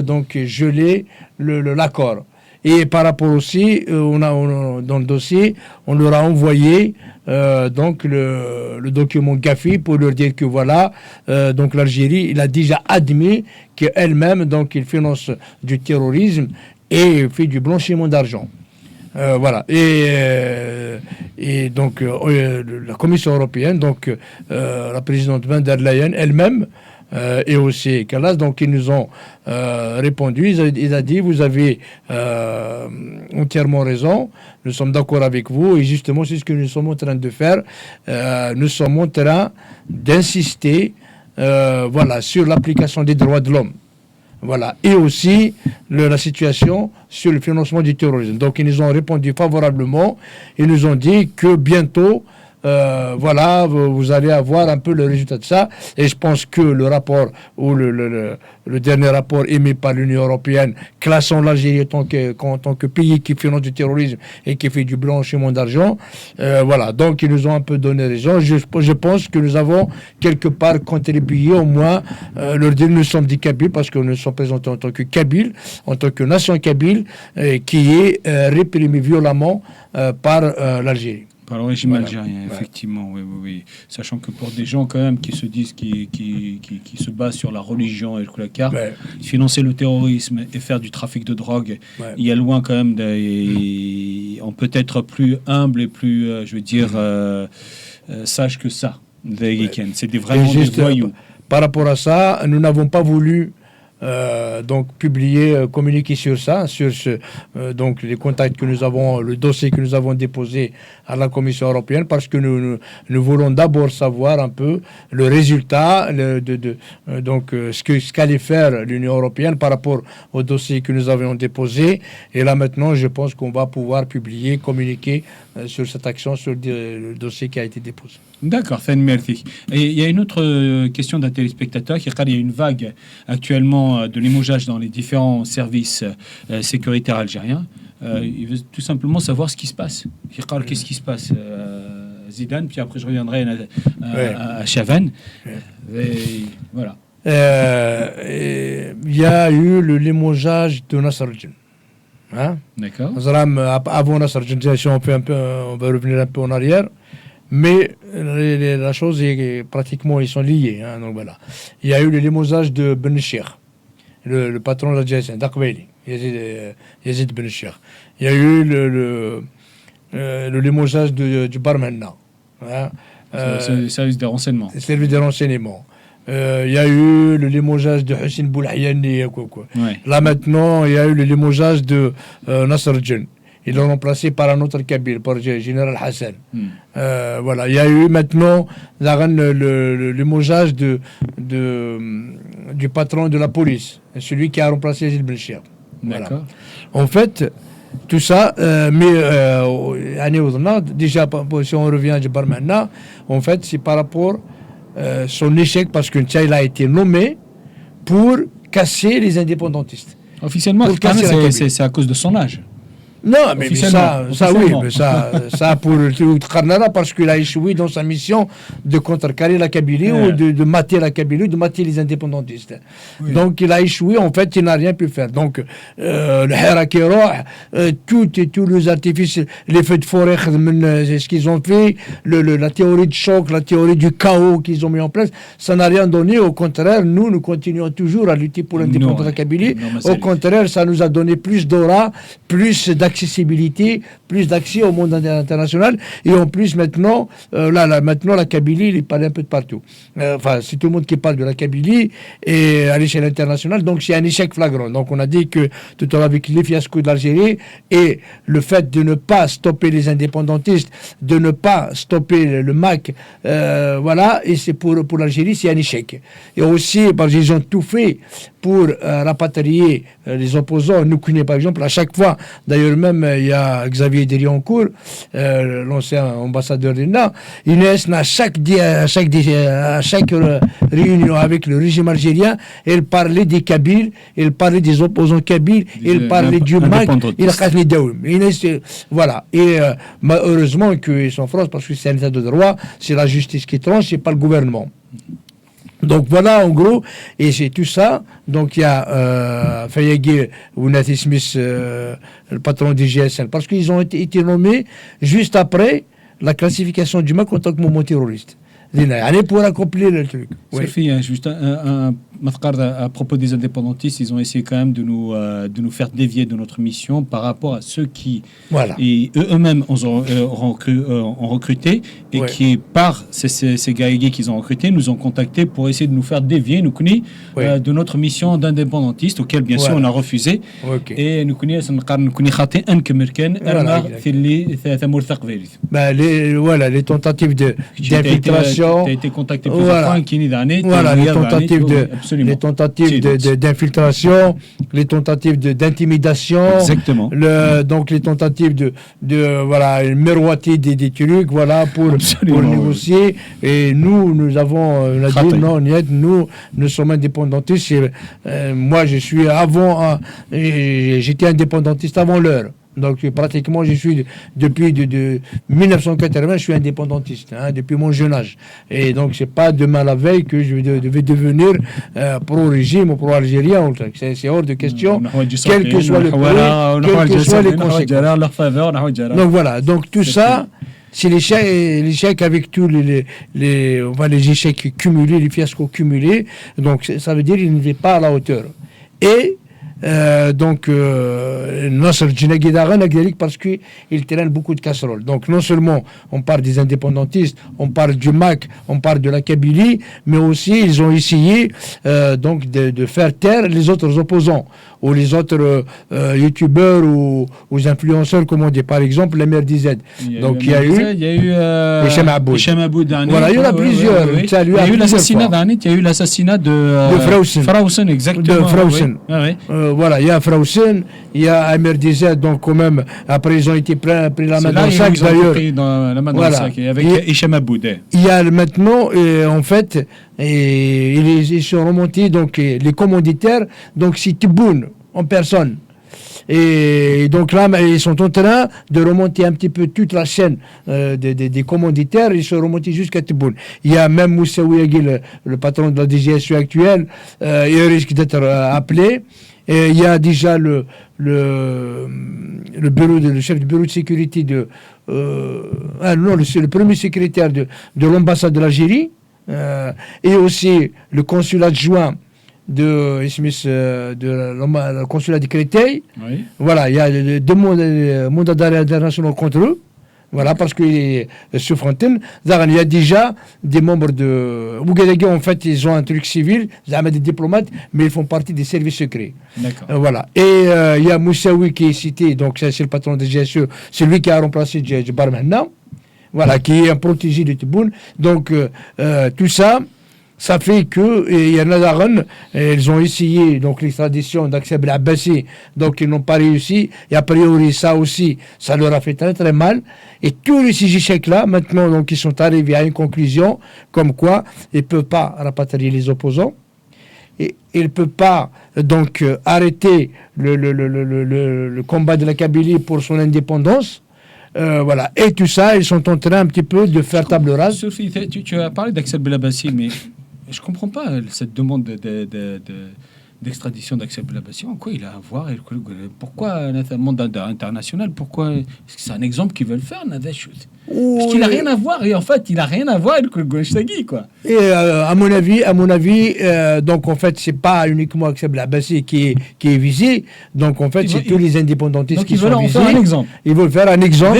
Speaker 2: donc geler l'accord. Et par rapport aussi, dans le dossier, on leur a envoyé donc le document Gafi pour leur dire que voilà, donc l'Algérie, il a déjà admis qu'elle-même, donc il finance du terrorisme et fait du blanchiment d'argent. Voilà. Et donc la Commission européenne, donc la présidente von der Leyen elle-même et aussi Kallas, donc ils nous ont répondu, ils ont dit vous avez entièrement raison, nous sommes d'accord avec vous et justement c'est ce que nous sommes en train de faire. Nous sommes en train d'insister voilà, sur l'application des droits de l'homme. Voilà. Et aussi la situation sur le financement du terrorisme. Donc ils nous ont répondu favorablement. Ils nous ont dit que bientôt, voilà, vous allez avoir un peu le résultat de ça. Et je pense que le rapport ou le dernier rapport émis par l'Union européenne classant l'Algérie en tant que pays qui finance du terrorisme et qui fait du blanchiment d'argent, voilà. Donc ils nous ont un peu donné raison. Je pense que nous avons quelque part contribué au moins leur dire nous sommes des Kabyles parce que nous sommes présentés en tant que Kabyles, en tant que nation kabyle qui est réprimée violemment par l'Algérie.
Speaker 1: Par le régime algérien, effectivement, oui. Sachant que pour des gens quand même qui se disent, qui se basent sur la religion et le Koulakar, financer le terrorisme et faire du trafic de drogue, il y a loin quand même, on peut être plus humble et plus, je veux dire, sage que ça. C'est vraiment des voyous.
Speaker 2: Par rapport à ça, nous n'avons pas voulu donc communiquer sur ça, sur donc les contacts que nous avons, le dossier que nous avons déposé à la Commission européenne, parce que nous voulons d'abord savoir un peu le résultat, donc ce qu'allait faire l'Union européenne par rapport au dossier que nous avions déposé. Et là maintenant, je pense qu'on va pouvoir communiquer sur cette action, sur le dossier qui a été déposé.
Speaker 1: D'accord, merci. Et il y a une autre question d'un téléspectateur qui regarde, il y a une vague actuellement de limogeage dans les différents services sécuritaires algériens. Il veut tout simplement savoir ce qui se passe. Qu'est-ce qui se passe, Zidane, puis après je reviendrai à Chavan. Voilà.
Speaker 2: Il y a eu le limogeage de Nasser al-Jinn. Hein?
Speaker 1: D'accord.
Speaker 2: Avant Nasser al-Jinn, on va revenir un peu en arrière. Mais la chose est pratiquement, ils sont liés. Hein, donc voilà. Il y a eu le limogeage de Ben Cheikh, le patron de la GSN, d'Aqbaili, Yazid Ben Cheikh. Il y a eu le limogeage du Barmenna. Hein,
Speaker 1: service de renseignement.
Speaker 2: Service de renseignement. Il y a eu le limogeage de Hussein Boulhayani.
Speaker 1: Ouais.
Speaker 2: Là maintenant, il y a eu le limogeage de Nasser al-Jinn. Ils l'ont remplacé par un autre Kabyle, par le général Hassan. Voilà. Il y a eu maintenant le limogeage du patron de la police, celui qui a remplacé Yazid Ben Cheikh. Voilà. En fait, tout ça, déjà, si on revient à Djibar maintenant, en fait, c'est par rapport à son échec, parce que Tchaïla a été nommé pour casser les indépendantistes.
Speaker 1: Officiellement,
Speaker 2: Pour casser la Kabylie.
Speaker 1: c'est à cause de son âge.
Speaker 2: Non, mais ça oui,
Speaker 1: Officiellement.
Speaker 2: mais ça pour le Karnara, parce qu'il a échoué dans sa mission de contrecarrer la Kabylie ou de mater la Kabylie, de mater les indépendantistes. Oui. Donc il a échoué, en fait, il n'a rien pu faire. Donc le Harakira, tous les artifices, les feux de forêt, ce qu'ils ont fait, la théorie de choc, la théorie du chaos qu'ils ont mis en place, ça n'a rien donné. Au contraire, nous continuons toujours à lutter pour l'indépendance de la Kabylie. Au contraire, ça nous a donné plus d'aura, plus d'accessibilité, plus d'accès au monde international, et en plus maintenant, maintenant la Kabylie, il parle un peu de partout. Enfin, c'est tout le monde qui parle de la Kabylie et à l'échelle internationale, donc c'est un échec flagrant. Donc on a dit que tout à l'heure avec les fiascos de l'Algérie et le fait de ne pas stopper les indépendantistes, de ne pas stopper le MAC, voilà, et c'est pour l'Algérie, c'est un échec. Et aussi, parce qu'ils ont tout fait pour rapatrier les opposants. Nous connaissons par exemple à chaque fois, d'ailleurs même il y a Xavier Deriancourt, l'ancien ambassadeur d'Inna, Inès à chaque réunion avec le régime algérien, elle parlait des Kabyles, elle parlait des opposants Kabyles, elle parlait du MAC, voilà. Et heureusement qu'ils sont en France, parce que c'est un état de droit, c'est la justice qui tranche, c'est pas le gouvernement. Donc voilà en gros, et c'est tout ça. Donc il y a Fayagé ou Nathan Smith, le patron du GSN, parce qu'ils ont été nommés juste après la classification du MAC en tant que mouvement terroriste. Allez pour accomplir le truc.
Speaker 1: Oui. Sophie, juste à propos des indépendantistes, ils ont essayé quand même de nous faire dévier de notre mission par rapport à ceux qui eux-mêmes ont recruté et qui, par ces gaïgués qu'ils ont recrutés, nous ont contactés pour essayer de nous faire dévier, nous connaissons, de notre mission d'indépendantiste, auquel bien sûr on a refusé. Et nous connaissons
Speaker 2: les tentatives d'infiltration.
Speaker 1: Tu as été contacté plusieurs fois,
Speaker 2: voilà, les tentatives d'infiltration, les tentatives d'intimidation,
Speaker 1: exactement.
Speaker 2: Donc les tentatives de miroiter des trucs, voilà, pour négocier. Et nous avons dit non, nous sommes indépendantistes. Moi, j'étais indépendantiste avant l'heure. Donc pratiquement, je suis depuis 1980, je suis indépendantiste, depuis mon jeune âge. Et donc c'est pas demain la veille que je vais devenir pro-régime ou pro-algérien. C'est hors de question, quel que soit le pays, quelles que soient les conséquences. Donc voilà, donc tout ça, c'est l'échec avec tous les échecs cumulés, les fiascos cumulés. Donc ça veut dire qu'il n'est pas à la hauteur. Et donc Nasser Djinagidara parce qu'il traîne beaucoup de casseroles. Donc non seulement on parle des indépendantistes, on parle du MAC, on parle de la Kabylie, mais aussi ils ont essayé donc de faire taire les autres opposants ou les autres youtubeurs ou influenceurs, comme on dit, par exemple la mère d'Ized. Donc il y a eu
Speaker 1: Hicham Aboud.
Speaker 2: Voilà, il y en a plusieurs.
Speaker 1: Il y a eu l'assassinat d'Anit, il y a eu l'assassinat de Frausen, exactement.
Speaker 2: De Frausen. Voilà, il y a Frausen, il y a Amir Dizet, donc quand même, après ils ont été pris la main dans le sac, d'ailleurs.
Speaker 1: Avec Hicham Aboud.
Speaker 2: Il y a maintenant, en fait, ils sont remontés, donc les commanditaires, donc c'est Tebboune en personne. Et donc là, ils sont en train de remonter un petit peu toute la chaîne des commanditaires. Ils sont remontés jusqu'à Tebboune. Il y a même Moussa Ouiagui, le patron de la DGSU actuelle, il risque d'être appelé. Et il y a déjà le chef du bureau de sécurité le premier secrétaire de l'ambassade de l'Algérie, et aussi le consulat adjoint de le consulat de Créteil. Oui. Voilà, il y a deux mandats d'arrêt internationaux contre eux. Voilà, parce que sur Fronten, il y a déjà des membres de Ouagadougou, en fait, ils ont un truc civil, ils ont des diplomates, mais ils font partie des services secrets.
Speaker 1: D'accord.
Speaker 2: Voilà. Et il y a Moussaoui qui est cité, donc c'est le patron de GSE, c'est lui qui a remplacé Djibar Mahna, voilà, qui est un protégé de Tebboune. Donc, tout ça, ça fait que il y en a ils ont essayé donc l'extradition d'Aksel Abbassi, donc ils n'ont pas réussi, et a priori ça aussi, ça leur a fait très très mal. Et tous ces échecs là maintenant, donc ils sont arrivés à une conclusion comme quoi ils ne peuvent pas rapatrier les opposants. il peut pas donc arrêter le combat de la Kabylie pour son indépendance. Voilà. Et tout ça, ils sont en train un petit peu de faire table rase.
Speaker 1: Sophie, tu as parlé d'Axel Belabassi, mais je ne comprends pas cette demande d'extradition d'Axel Belabassi. En quoi il a à voir? Pourquoi le monde international? Pourquoi? Est-ce que c'est un exemple qu'ils veulent faire? Parce qu'il n'a rien à voir. Et en fait, il n'a rien à voir avec le Goïchtagui, quoi.
Speaker 2: Et à mon avis, donc en fait, c'est pas uniquement Aksel Belabassi qui est visé. Donc en fait, c'est tous les indépendantistes qui sont visés.
Speaker 1: Faire un exemple.
Speaker 2: Ils veulent faire un exemple.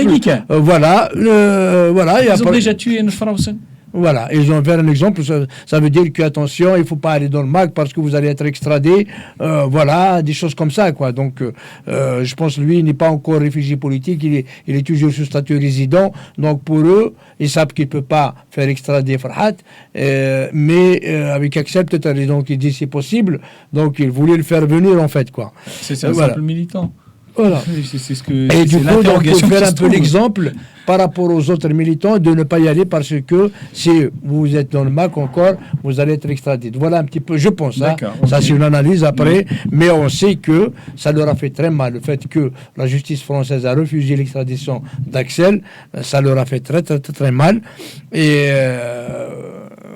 Speaker 2: Voilà.
Speaker 1: Ils ont déjà tué Nfrausen.
Speaker 2: Voilà, ils ont fait un exemple, ça veut dire que attention, il ne faut pas aller dans le MAC parce que vous allez être extradé, voilà, des choses comme ça, quoi. Donc, je pense lui, il n'est pas encore réfugié politique, il est toujours sous statut résident, donc pour eux, ils savent qu'ils ne peuvent pas faire extrader Farhat, mais avec Aksel, peut-être la raison qu'il dit c'est possible, donc ils voulaient le faire venir, en fait, quoi.
Speaker 1: C'est un simple militant.
Speaker 2: Voilà.
Speaker 1: C'est ce que,
Speaker 2: et du coup, donc, il faut faire un peu l'exemple par rapport aux autres militants de ne pas y aller parce que si vous êtes dans le MAC encore, vous allez être extradé. Voilà un petit peu, je pense. Hein. Ça, c'est une analyse après, mais on sait que ça leur a fait très mal. Le fait que la justice française a refusé l'extradition d'Axel, ça leur a fait très, très, très, très mal. Et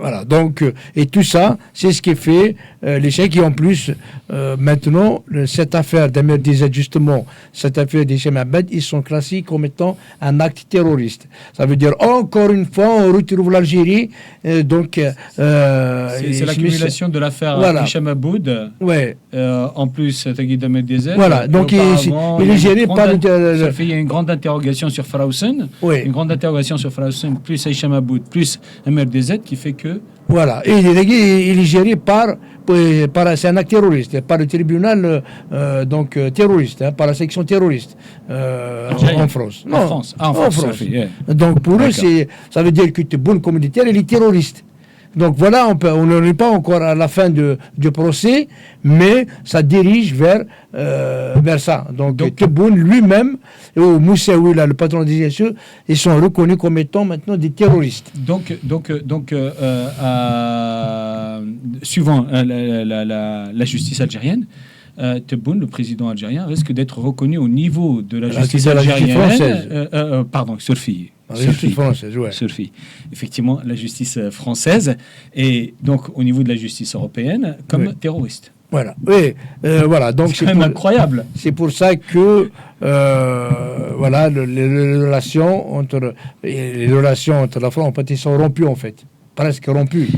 Speaker 2: voilà, donc, et tout ça, c'est ce qui fait l'échec. Et en plus, maintenant, cette affaire d'Amir Dizet, justement, cette affaire d'Hichem Abed, ils sont classés comme étant un acte terroriste. Ça veut dire, encore une fois, on retrouve l'Algérie. Donc,
Speaker 1: c'est l'accumulation de l'affaire Hichem Aboud.
Speaker 2: Ouais.
Speaker 1: En plus, Tagui d'Amir Dizet.
Speaker 2: Voilà, donc il est géré par
Speaker 1: il y a une grande interrogation sur Frausen.
Speaker 2: Oui.
Speaker 1: Une grande interrogation sur Frausen, plus Hichem Aboud, plus Amir Dizet, qui fait que.
Speaker 2: Voilà, et il est géré par c'est un acte terroriste, par le tribunal donc terroriste, hein, par la section terroriste en France.
Speaker 1: Non, en France. Ah, en France.
Speaker 2: Yeah. Donc pour eux, ça veut dire que Tebboune communautaire, il est terroriste. Donc voilà, on n'en est pas encore à la fin du procès, mais ça dirige vers ça. Donc Tebboune lui-même, ou Moussaoui, le patron des ISE, ils sont reconnus comme étant maintenant des terroristes.
Speaker 1: Donc suivant la justice algérienne, Tebboune, le président algérien, risque d'être reconnu au niveau de la justice algérienne. Sophie.
Speaker 2: La justice française, ouais.
Speaker 1: Sophie. Effectivement, la justice française et donc au niveau de la justice européenne comme terroriste.
Speaker 2: Voilà. Oui, voilà. Donc
Speaker 1: c'est quand même incroyable.
Speaker 2: C'est pour ça que voilà, les relations entre la France ils sont rompues en fait, presque rompues.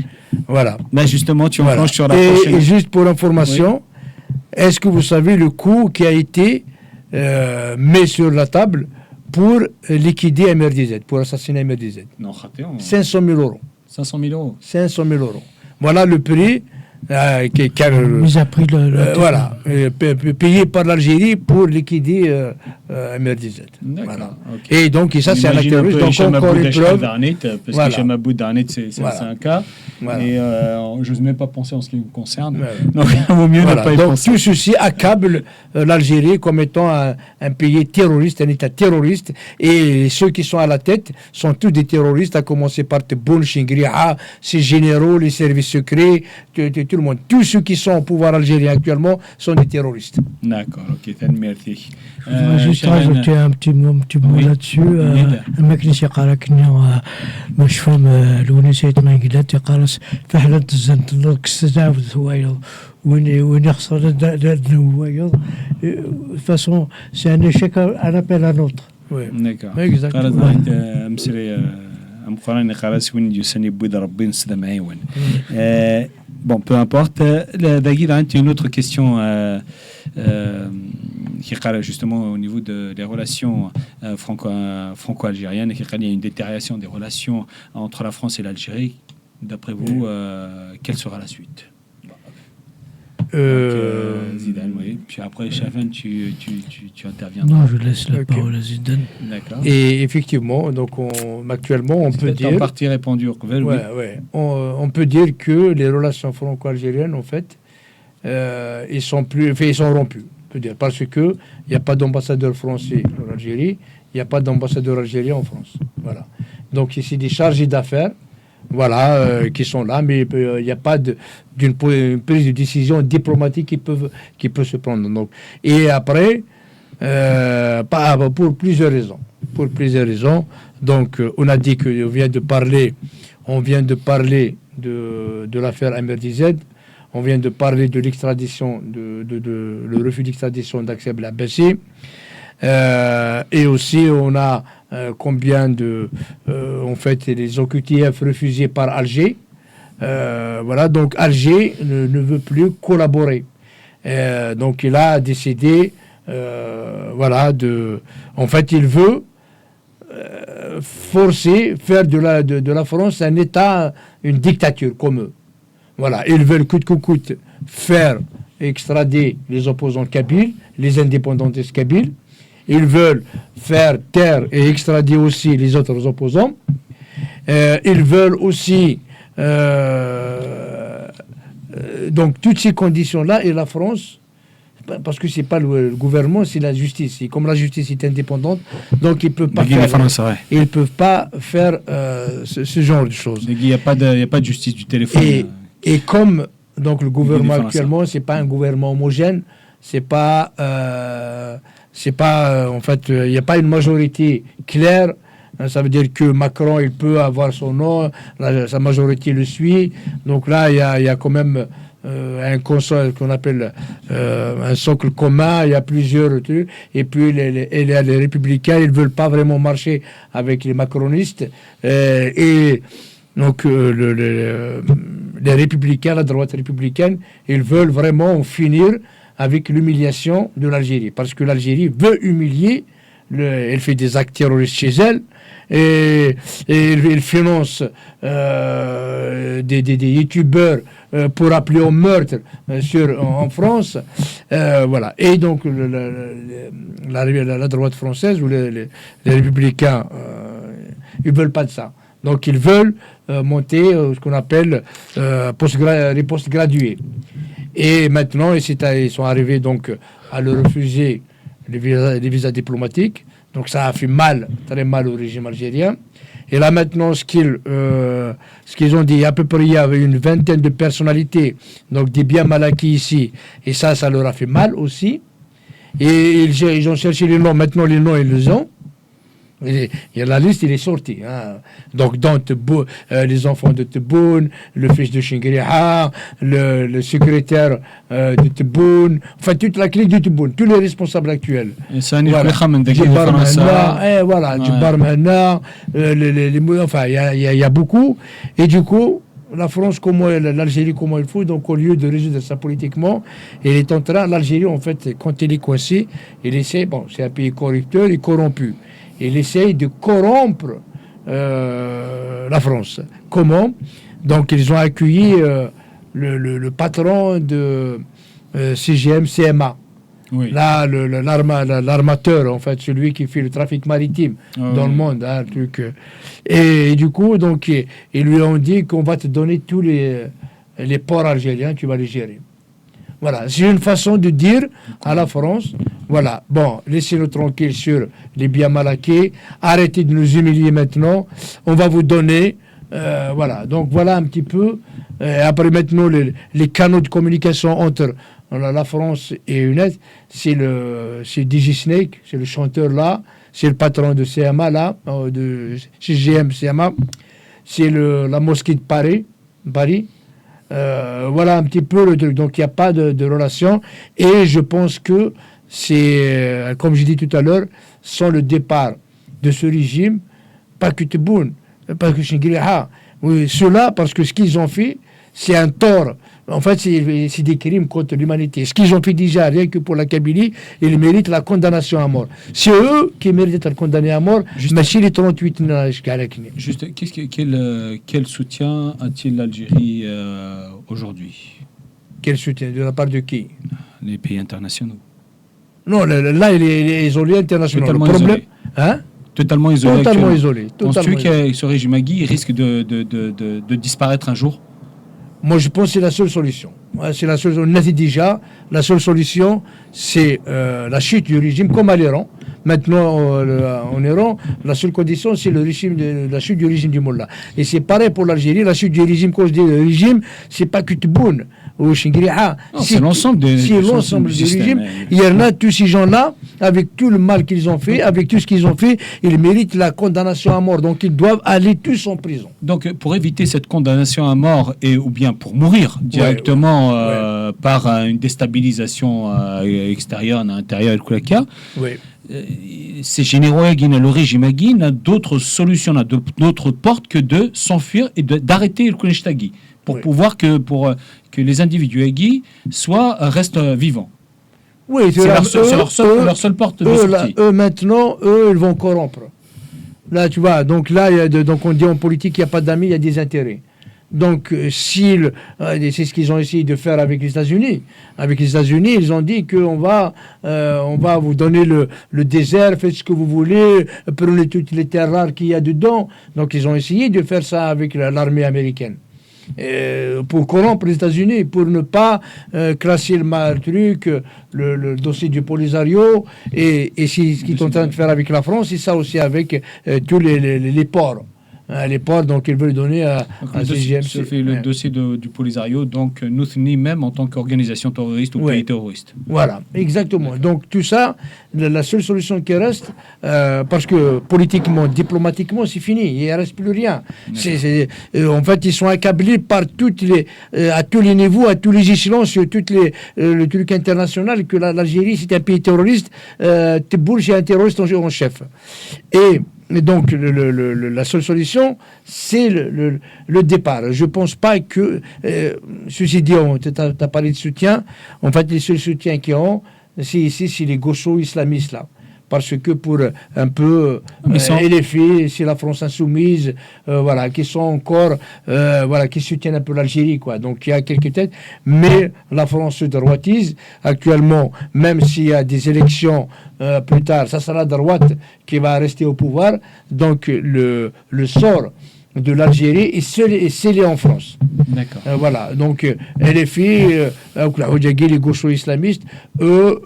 Speaker 2: Voilà.
Speaker 1: Mais justement, tu enclenches sur la prochaine.
Speaker 2: Et juste pour information, est-ce que vous savez le coût qui a été mis sur la table pour liquider Amir Dizet, pour assassiner Amir Dizet?
Speaker 1: Non,
Speaker 2: 500 000 euros.
Speaker 1: 500 000 euros.
Speaker 2: 500 000 euros. Voilà le prix voilà, payé par l'Algérie pour liquider Amir Dizet. Voilà. Okay. Et donc, ça, c'est un acte terroriste. Donc, encore une preuve.
Speaker 1: Parce que Hichem Aboud Darnit, c'est un cas. Voilà. Et je n'ose même pas penser en ce qui me concerne. Donc, il vaut mieux ne pas y penser.
Speaker 2: Tout ceci accable l'Algérie comme étant un pays terroriste, un État terroriste. Et ceux qui sont à la tête sont tous des terroristes, à commencer par Tebboune, Chingria, ses généraux, les services secrets, tout le monde. Tous ceux qui sont au pouvoir algérien actuellement sont des terroristes.
Speaker 1: D'accord, ok, merci.
Speaker 3: Je voudrais juste rajouter un petit mot là-dessus. المكنسي قال كنا مش فهم الونسية ما قلت قالس فحلة الزنت لك استجابت هوايض وين يخسر هوايض de toute façon c'est un échec un appel à l'autre.
Speaker 1: Oui, d'accord. Exactement. Bon, peu importe. Daguil a une autre question qui est justement au niveau des relations franco-algériennes. Il y a une détérioration des relations entre la France et l'Algérie. D'après vous, quelle sera la suite? Zidane, oui. Puis après, Chafen, tu interviendras.
Speaker 3: Non, je laisse la parole à Zidane.
Speaker 2: D'accord. Et effectivement, donc actuellement, on peut dire.
Speaker 1: En partie répondu.
Speaker 2: On peut dire que les relations franco-algériennes, en fait, ils sont rompus. On peut dire parce que il n'y a pas d'ambassadeur français en Algérie, il n'y a pas d'ambassadeur algérien en France. Voilà. Donc ici, des chargés d'affaires voilà, qui sont là, mais il n'y a pas d'une prise de décision diplomatique qui peut se prendre. Donc, et après, pour plusieurs raisons. Pour plusieurs raisons. Donc, on a dit qu'on vient de parler de l'affaire MRDZ. On vient de parler de l'extradition, le refus d'extradition d'Axel Abassi. Et aussi, on a combien en fait, les OQTF refusés par Alger. Voilà, donc Alger ne veut plus collaborer. Donc, il a décidé, voilà, en fait, il veut faire de la France un État, une dictature comme eux. Voilà, ils veulent coûte que coûte faire extrader les opposants kabyles, les indépendantistes kabyles. Ils veulent faire taire et extrader aussi les autres opposants. Ils veulent aussi donc toutes ces conditions-là, et la France, parce que c'est pas le gouvernement, c'est la justice. Et comme la justice est indépendante, donc ils peuvent pas peuvent pas faire ce genre de choses.
Speaker 1: Il n'y a pas de justice du téléphone.
Speaker 2: Et comme donc le gouvernement actuellement, c'est pas un gouvernement homogène, c'est pas en fait, il n'y a pas une majorité claire. Ça veut dire que Macron, il peut avoir son nom, sa majorité le suit. Donc là, il y a quand même un console qu'on appelle un socle commun. Il y a plusieurs trucs. Et puis les républicains, ils veulent pas vraiment marcher avec les macronistes. Et donc les républicains, la droite républicaine, ils veulent vraiment en finir avec l'humiliation de l'Algérie, parce que l'Algérie veut humilier, elle fait des actes terroristes chez elle, et elle finance des youtubeurs pour appeler au meurtre en France, voilà. Et donc la droite française ou les républicains, ils veulent pas de ça. Donc ils veulent monter ce qu'on appelle riposte graduée. Et maintenant, ils sont arrivés donc à le refuser les visas diplomatiques. Donc ça a fait très mal au régime algérien. Et là maintenant, ce qu'ils ont dit, à peu près il y avait une vingtaine de personnalités, donc des biens malakis ici, et ça leur a fait mal aussi. Et ils ont cherché les noms. Maintenant les noms, ils les ont. La liste, il est sorti. Hein. Donc, dans les enfants de Tebboune, le fils de Chingriha, le secrétaire de Tebboune, enfin, toute la clique de Tebboune, tous les responsables actuels.
Speaker 1: Voilà.
Speaker 2: Djibar Mahna, enfin, il y a beaucoup. Et du coup, la France, l'Algérie, comment il faut, donc au lieu de résoudre ça politiquement, l'Algérie, en fait, quand il est coincé, il essaie, c'est un pays corrupteur et corrompu. Il essaye de corrompre la France. Comment? Donc, ils ont accueilli le patron de CGM, CMA.
Speaker 1: Oui.
Speaker 2: Là, l'armateur, en fait, celui qui fait le trafic maritime dans le monde. Hein, truc. Et du coup, donc, ils lui ont dit qu'on va te donner tous les ports algériens, tu vas les gérer. Voilà, c'est une façon de dire à la France, voilà, bon, laissez-nous tranquilles sur les biens malaqués, arrêtez de nous humilier maintenant, on va vous donner, voilà. Donc voilà un petit peu, après maintenant, les canaux de communication entre la France et UNED, c'est DigiSnake, c'est le chanteur là, c'est le patron de CMA là, de CGM CMA, c'est la mosquée de Paris. Voilà un petit peu le truc. Donc il n'y a pas de relation. Et je pense que c'est, comme j'ai dit tout à l'heure, sans le départ de ce régime, pas que Tebboune, pas que Chingriha, ceux-là, parce que ce qu'ils ont fait, c'est un tort. En fait, c'est des crimes contre l'humanité. Ce qu'ils ont fait déjà, rien que pour la Kabylie, ils méritent la condamnation à mort. C'est eux qui méritent d'être condamnés à mort, mais chez les 38
Speaker 1: Juste, quel soutien a-t-il l'Algérie aujourd'hui?
Speaker 2: Quel soutien? De la part de qui?
Speaker 1: Les pays internationaux.
Speaker 2: Non, là, il est isolé internationalement.
Speaker 1: Totalement
Speaker 2: isolé.
Speaker 1: Hein? Totalement isolé.
Speaker 2: Totalement isolé.
Speaker 1: Penses-tu que ce régime Agui risque de disparaître un jour?
Speaker 2: Moi, je pense que c'est la seule solution. c'est la seule, on a dit déjà, la seule solution, c'est la chute du régime, comme à l'Iran. Maintenant, en Iran, la seule condition, c'est la chute du régime du Mollah. Et c'est pareil pour l'Algérie, la chute du régime, quand je dis le régime, c'est pas que Tebboune ou Chingriha.
Speaker 1: C'est l'ensemble du
Speaker 2: régime. Il y en a tous ces gens-là, avec tout le mal qu'ils ont fait, avec tout ce qu'ils ont fait, ils méritent la condamnation à mort. Donc, ils doivent aller tous en prison.
Speaker 1: Donc, pour éviter cette condamnation à mort, ou bien pour mourir directement par une déstabilisation extérieure, intérieure, ces généraux le régime n'a d'autres solutions, d'autres portes que de s'enfuir et d'arrêter le Kunchtagi pour pouvoir que les individus restent vivants.
Speaker 2: Oui,
Speaker 1: c'est leur seule porte de sortie.
Speaker 2: Eux, maintenant, ils vont corrompre. Là, tu vois, donc là, donc on dit en politique, il n'y a pas d'amis, il y a des intérêts. Donc, c'est ce qu'ils ont essayé de faire avec les États-Unis. Avec les États-Unis, ils ont dit qu'on va vous donner le désert, faites ce que vous voulez, prenez toutes les terres rares qu'il y a dedans. Donc, ils ont essayé de faire ça avec l'armée américaine. Pour corrompre les États-Unis, pour ne pas classer le dossier du Polisario, et ce qu'ils sont en train de faire avec la France, et ça aussi avec tous les ports. Les ports, donc ils veulent donner à CGM.
Speaker 1: Ça fait le dossier du Polisario, donc nous même en tant qu'organisation terroriste ou pays terroriste.
Speaker 2: Voilà, exactement. Donc tout ça, la seule solution qui reste, parce que politiquement, diplomatiquement, c'est fini, il ne reste plus rien. En fait, ils sont accablés par à tous les niveaux, à tous les échelons, sur le truc international, que l'Algérie, c'est un pays terroriste, Tebboune, c'est un terroriste en chef. Et donc, la seule solution, c'est le départ. Je ne pense pas que, ceci dit, tu as parlé de soutien. En fait, les seuls soutiens qu'ils ont, c'est les gaucho-islamistes, là. Parce que pour un peu LFI, c'est la France insoumise, qui sont encore, qui soutiennent un peu l'Algérie, quoi. Donc il y a quelques têtes, mais la France se droitise. Actuellement, même s'il y a des élections plus tard, ça sera la droite qui va rester au pouvoir. Donc le sort de l'Algérie est scellé en France.
Speaker 1: D'accord.
Speaker 2: Donc LFI, les gaucho-islamistes, eux,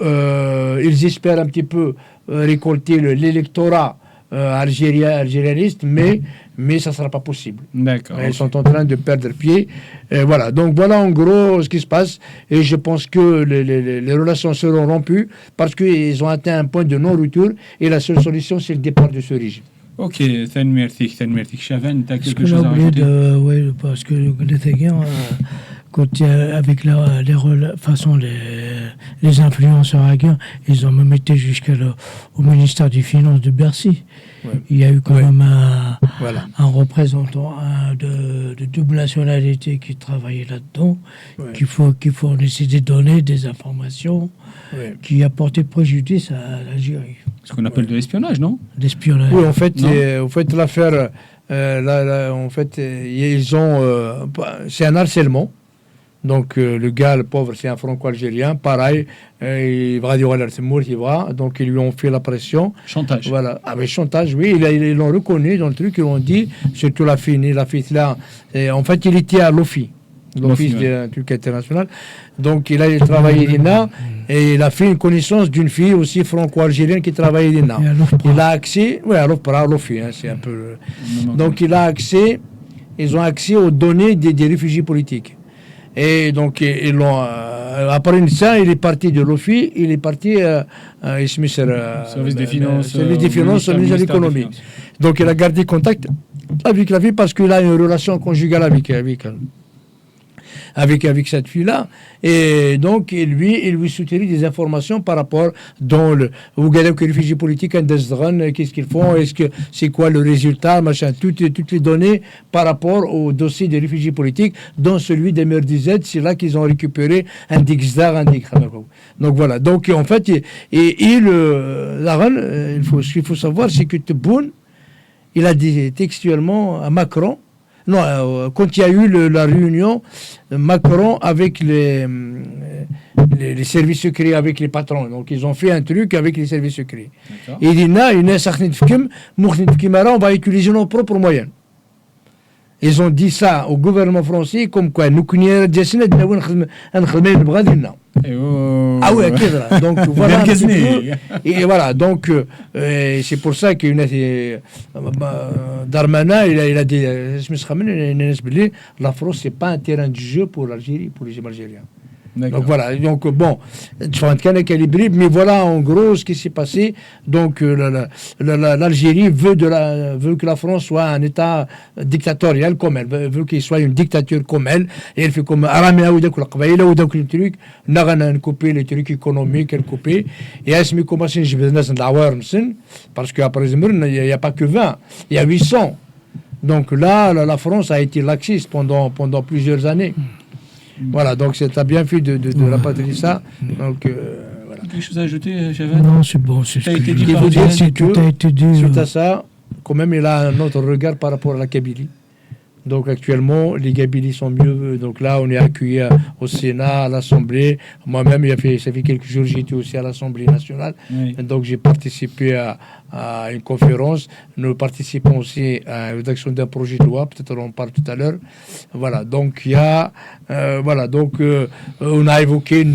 Speaker 2: ils espèrent un petit peu récolter l'électorat algérianiste, mais ça ne sera pas possible.
Speaker 1: D'accord.
Speaker 2: Ils sont en train de perdre pied. Donc voilà en gros ce qui se passe. Et je pense que les relations seront rompues parce qu'ils ont atteint un point de non-retour. Et la seule solution, c'est le départ de ce régime.
Speaker 1: Ok, merci. Chavan, tu as quelque chose à rajouter?
Speaker 3: Oui, parce que les Taguiens, avec les influenceurs à guerre, ils ont même été jusqu'au ministère des Finances de Bercy. Ouais. Il y a eu quand même un représentant de double nationalité qui travaillait là-dedans, qui fournissait des données, des informations, qui apportaient préjudice à l'Algérie.
Speaker 1: Ce qu'on appelle de l'espionnage, non?
Speaker 3: L'espionnage.
Speaker 2: Oui, en fait, l'affaire, ils ont, c'est un harcèlement. Donc le gars, le pauvre, c'est un franco-algérien, pareil, il va dire donc ils lui ont fait la pression.
Speaker 1: Chantage.
Speaker 2: Voilà, avec chantage, oui, ils l'ont reconnu dans le truc, ils l'ont dit, surtout la fille là. En fait, il était à l'OFI, l'Office du truc international. Donc il a travaillé l'INA et il a fait une connaissance d'une fille aussi franco-algérienne qui travaillait l'INA. Il a accès, à l'OFI, c'est un peu. Donc ils ont accès aux données des réfugiés politiques. Et donc, ils l'ont. Après ça, il est parti de l'OFI, il est parti
Speaker 1: Service des Finances,
Speaker 2: Service de l'économie. Donc, il a gardé contact avec la fille parce qu'il a une relation conjugale avec cette fille-là. Et donc, il lui soutient des informations par rapport dans le réfugiés politiques, qu'est-ce qu'ils font, c'est quoi le résultat, machin, toutes les données par rapport au dossier des réfugiés politiques, dont celui des MRDZ, c'est là qu'ils ont récupéré un Dixdar, Donc voilà. Donc, en fait, ce qu'il faut savoir, c'est que Tebboune, il a dit textuellement à Macron, quand il y a eu la réunion, Macron avec les services secrets, avec les patrons. Donc, ils ont fait un truc avec les services secrets. Et il dit, on va utiliser nos propres moyens. Ils ont dit ça au gouvernement français comme quoi nous connaissons جالسين نخدموا بغادنا. Ah oui, ok, donc voilà. Et voilà, donc c'est pour ça que Darmanin, il a dit, la France, c'est pas un terrain de jeu pour l'Algérie, pour les Algériens.
Speaker 1: D'accord.
Speaker 2: Donc voilà, donc bon, mais voilà en gros ce qui s'est passé. Donc l'Algérie veut que la France soit un État dictatorial comme elle, veut qu'il soit une dictature comme elle, et elle fait comme Aramea ou le truc, n'a coupé les trucs économiques, elle coupé, et elle se met comme ça, parce qu'après il n'y a pas que 20, il y a 800. Donc là, la France a été laxiste pendant plusieurs années. Voilà, donc tu bien fait de rapatrier ça. Donc, voilà.
Speaker 1: Quelque chose à ajouter, Chaval?
Speaker 3: Non, c'est bon, c'est ce que
Speaker 2: Ce qu'il faut dire, c'est que,
Speaker 3: tout a été dit.
Speaker 2: suite à ça, quand même, il a un autre regard par rapport à la Kabylie. Donc actuellement, les Kabylies sont mieux. Donc là, on est accueillis au Sénat, à l'Assemblée. Moi-même, ça fait quelques jours, j'étais aussi à l'Assemblée nationale.
Speaker 1: Oui.
Speaker 2: Donc j'ai participé à une conférence. Nous participons aussi à la rédaction d'un projet de loi. Peut-être on en parle tout à l'heure. Voilà. Donc il y a, voilà. Donc on a évoqué,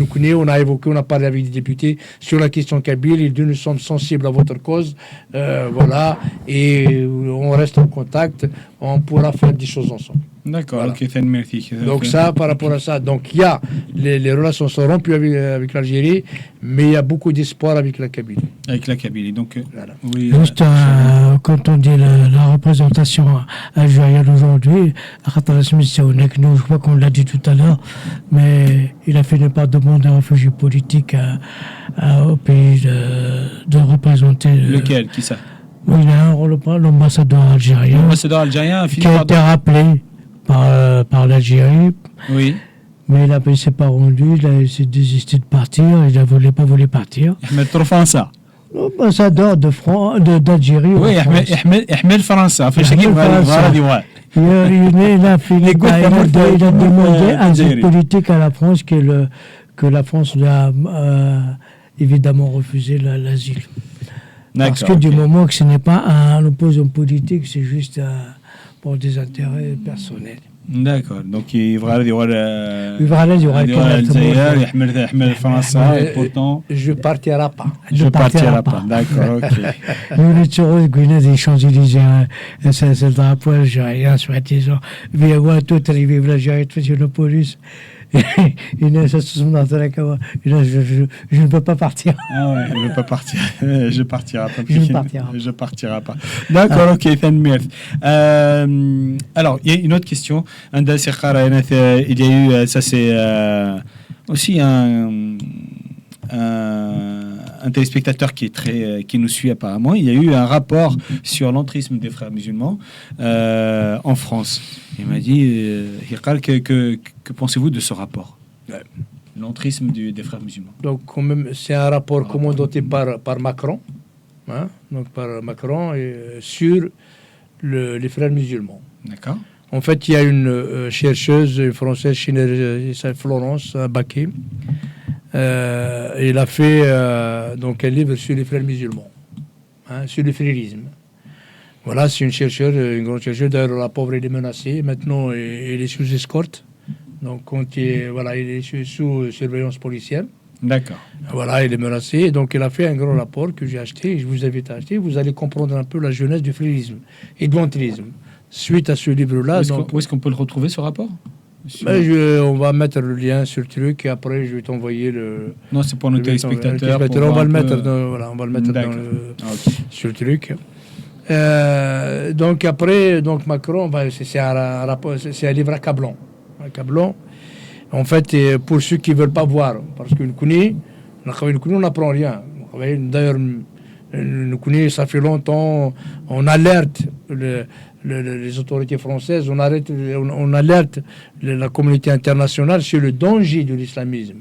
Speaker 2: on a parlé avec des députés sur la question kabyle. Et nous sommes sensibles à votre cause. Voilà. Et on reste en contact. On pourra faire des choses ensemble.
Speaker 1: D'accord,
Speaker 2: Voilà.
Speaker 1: ok, merci.
Speaker 2: Donc ça, par rapport à ça, donc il y a les relations sont rompues avec l'Algérie, mais il y a beaucoup d'espoir avec la Kabylie.
Speaker 1: Avec la Kabylie, donc
Speaker 2: Voilà.
Speaker 1: oui.
Speaker 3: Juste quand on dit la représentation algérienne aujourd'hui, je crois qu'on l'a dit tout à l'heure, mais il a fini par demander un réfugié politique au pays de représenter.
Speaker 1: Lequel, qui ça?
Speaker 3: Il y a l'ambassadeur algérien.
Speaker 1: L'ambassadeur algérien
Speaker 3: qui a été rappelé par l'Algérie.
Speaker 1: Oui.
Speaker 3: Mais il ne s'est pas rendu, il s'est désisté de partir, il ne voulait pas partir.
Speaker 1: Ahmed Trofansa.
Speaker 3: L'ambassadeur d'Algérie.
Speaker 1: Oui, Ahmed Faransa. Il
Speaker 3: a demandé un asile politique à la France que la France lui a évidemment refusé l'asile. Parce que du moment que ce n'est pas un opposant politique, c'est juste pour des intérêts personnels.
Speaker 1: D'accord, donc il va aller
Speaker 2: je partirai pas.
Speaker 1: Je partirai pas, d'accord, ok.
Speaker 3: Nous étions des Champs-Élysées, c'est le drapeau algérien, soi-disant. Viens voir tout arriver, l'Algérie, tout sur la police. Je ne peux pas partir.
Speaker 1: Ah ouais, je ne veux pas partir. Je partirai pas.
Speaker 3: Je
Speaker 1: partirai pas. D'accord, ok, alors, il y a une autre question. Il y a eu, ça c'est aussi un téléspectateur qui nous suit apparemment. Il y a eu un rapport sur l'entrisme des frères musulmans en France. Il m'a dit, que pensez-vous de ce rapport? L'entrisme des frères musulmans.
Speaker 2: Donc quand même, c'est un rapport commandanté par Macron, hein, donc par Macron sur les frères musulmans.
Speaker 1: D'accord.
Speaker 2: En fait, il y a une chercheuse française, Florence Baquet. Il a fait donc un livre sur les frères musulmans, hein, sur le frérisme. Voilà, c'est une chercheuse, une grande chercheuse. D'ailleurs, la pauvre, elle est menacée. Maintenant, elle est sous escorte. Donc, il est sous surveillance policière.
Speaker 1: D'accord.
Speaker 2: Voilà, il est menacé. Donc, il a fait un grand rapport que j'ai acheté. Je vous invite à acheter. Vous allez comprendre un peu la jeunesse du frérisme et de l'entrisme. Suite à ce livre-là.
Speaker 1: Où est-ce qu'on peut le retrouver, ce rapport?
Speaker 2: On va mettre le lien sur le truc et après je vais t'envoyer le.
Speaker 1: Non, c'est pour nos téléspectateurs.
Speaker 2: On va le mettre sur le truc. Donc après, Macron, c'est un rapport, c'est un livre accablant. En fait, pour ceux qui veulent pas voir, parce que nous connaissons, on n'apprend rien. D'ailleurs, nous connaissons, ça fait longtemps, on alerte les autorités françaises, on alerte la communauté internationale sur le danger de l'islamisme.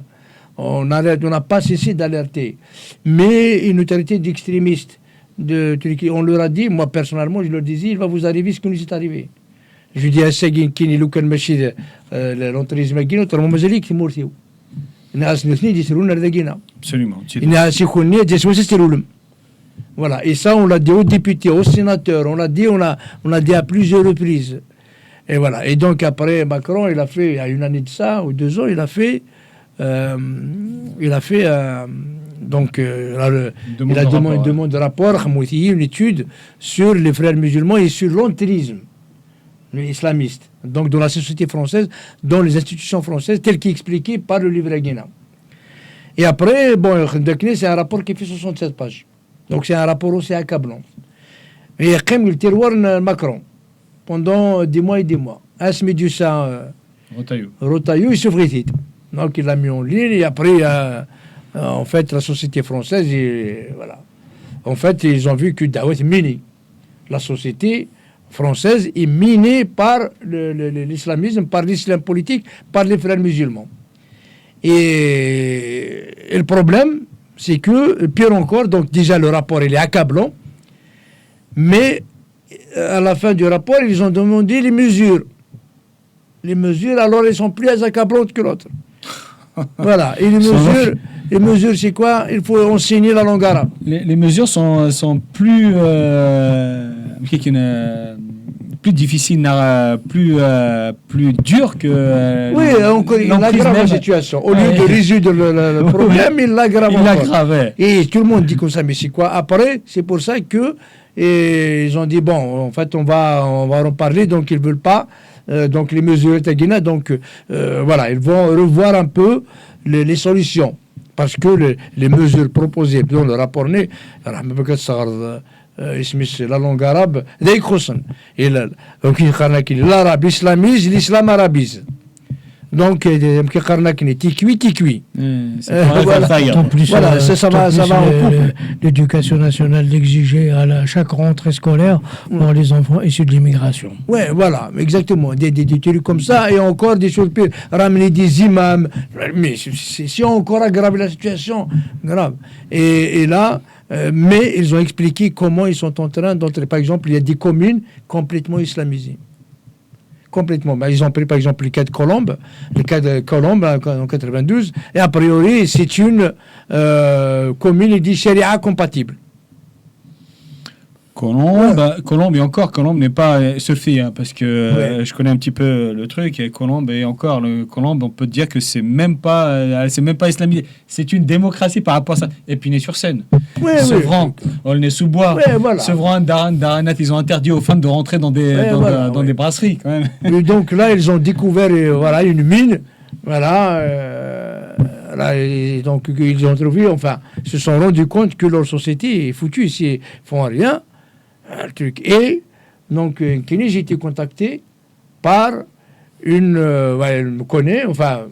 Speaker 2: On n'a pas cessé d'alerter. Mais une autorité d'extrémistes de Turquie, on leur a dit, moi personnellement, je leur disais, il va vous arriver ce qui nous est arrivé. Je dis à Seguin Kini, Lukan Machid, l'entrisme Guino, tu as mon mazalik qui est mort.
Speaker 1: Absolument.
Speaker 2: Voilà, et ça on l'a dit aux députés, aux sénateurs, on l'a dit à plusieurs reprises. Et voilà. Et donc après Macron, il a fait, il y a une année de ça, ou 2 ans, il a fait donc il a demandé une demande de rapport, une étude sur les frères musulmans et sur l'entérisme islamiste, donc dans la société française, dans les institutions françaises, tel qu'expliqué par le livre Guéna. Et après, bon, c'est un rapport qui fait 67 pages. Donc c'est un rapport aussi accablant. Et il terroir Macron pendant des mois et des mois. Asmi du ça, Rotaillou, il souffrait. Donc il l'a mis en ligne et après, en fait, la société française, voilà. En fait, ils ont vu que Daoud est miné. La société française est minée par l'islamisme, par l'islam politique, par les frères musulmans. Et le problème, c'est que, pire encore, donc déjà le rapport, il est accablant, mais à la fin du rapport, ils ont demandé les mesures. Les mesures, alors, elles sont plus accablantes que l'autre. Voilà. Et les mesures, c'est quoi? Il faut enseigner la langue arabe.
Speaker 1: Les mesures sont plus difficiles, plus dures que.
Speaker 2: Oui, encore, il aggrave la situation. Au lieu de résoudre le problème, il l'aggrave encore. Et tout le monde dit comme ça, mais c'est quoi? Après, c'est pour ça que ils ont dit, bon, en fait, on va en parler, donc ils ne veulent pas. Donc les mesures Guinée, donc voilà, ils vont revoir un peu les solutions. Parce que les mesures proposées dans le rapport né, la langue arabe, et l'arabe islamise, l'islam arabise. Donc, tikwi.
Speaker 3: En plus,
Speaker 2: voilà, ça va en couple.
Speaker 3: L'éducation nationale d'exiger à chaque rentrée scolaire pour les enfants issus de l'immigration.
Speaker 2: Oui, voilà, exactement. Des trucs comme ça et encore des choses pires. Ramener des imams. Mais si on encore aggravé la situation, grave. Et là, mais ils ont expliqué comment ils sont en train d'entrer. Par exemple, il y a des communes complètement islamisées. Complètement. Ben, ils ont pris par exemple le cas de Colombe, en 92, et a priori c'est une commune dit Sharia compatible.
Speaker 1: Colombe et encore, Colombe n'est pas Sophie, hein, parce que je connais un petit peu le truc, et Colombe, on peut dire que c'est même pas islamisé. C'est une démocratie par rapport à ça. Et puis, Nez-sur-Seine. Sevran, Aulnay-sous-Bois.
Speaker 2: Voilà.
Speaker 1: Sevran, Daranat, ils ont interdit aux femmes de rentrer dans des brasseries, quand même.
Speaker 2: Et donc là, ils ont découvert une mine. Voilà. Et donc, ils ont trouvé, enfin, se sont rendus compte que leur société est foutue ici, ils font rien. Un truc. Et donc, j'ai été contacté par elle me connaît, enfin,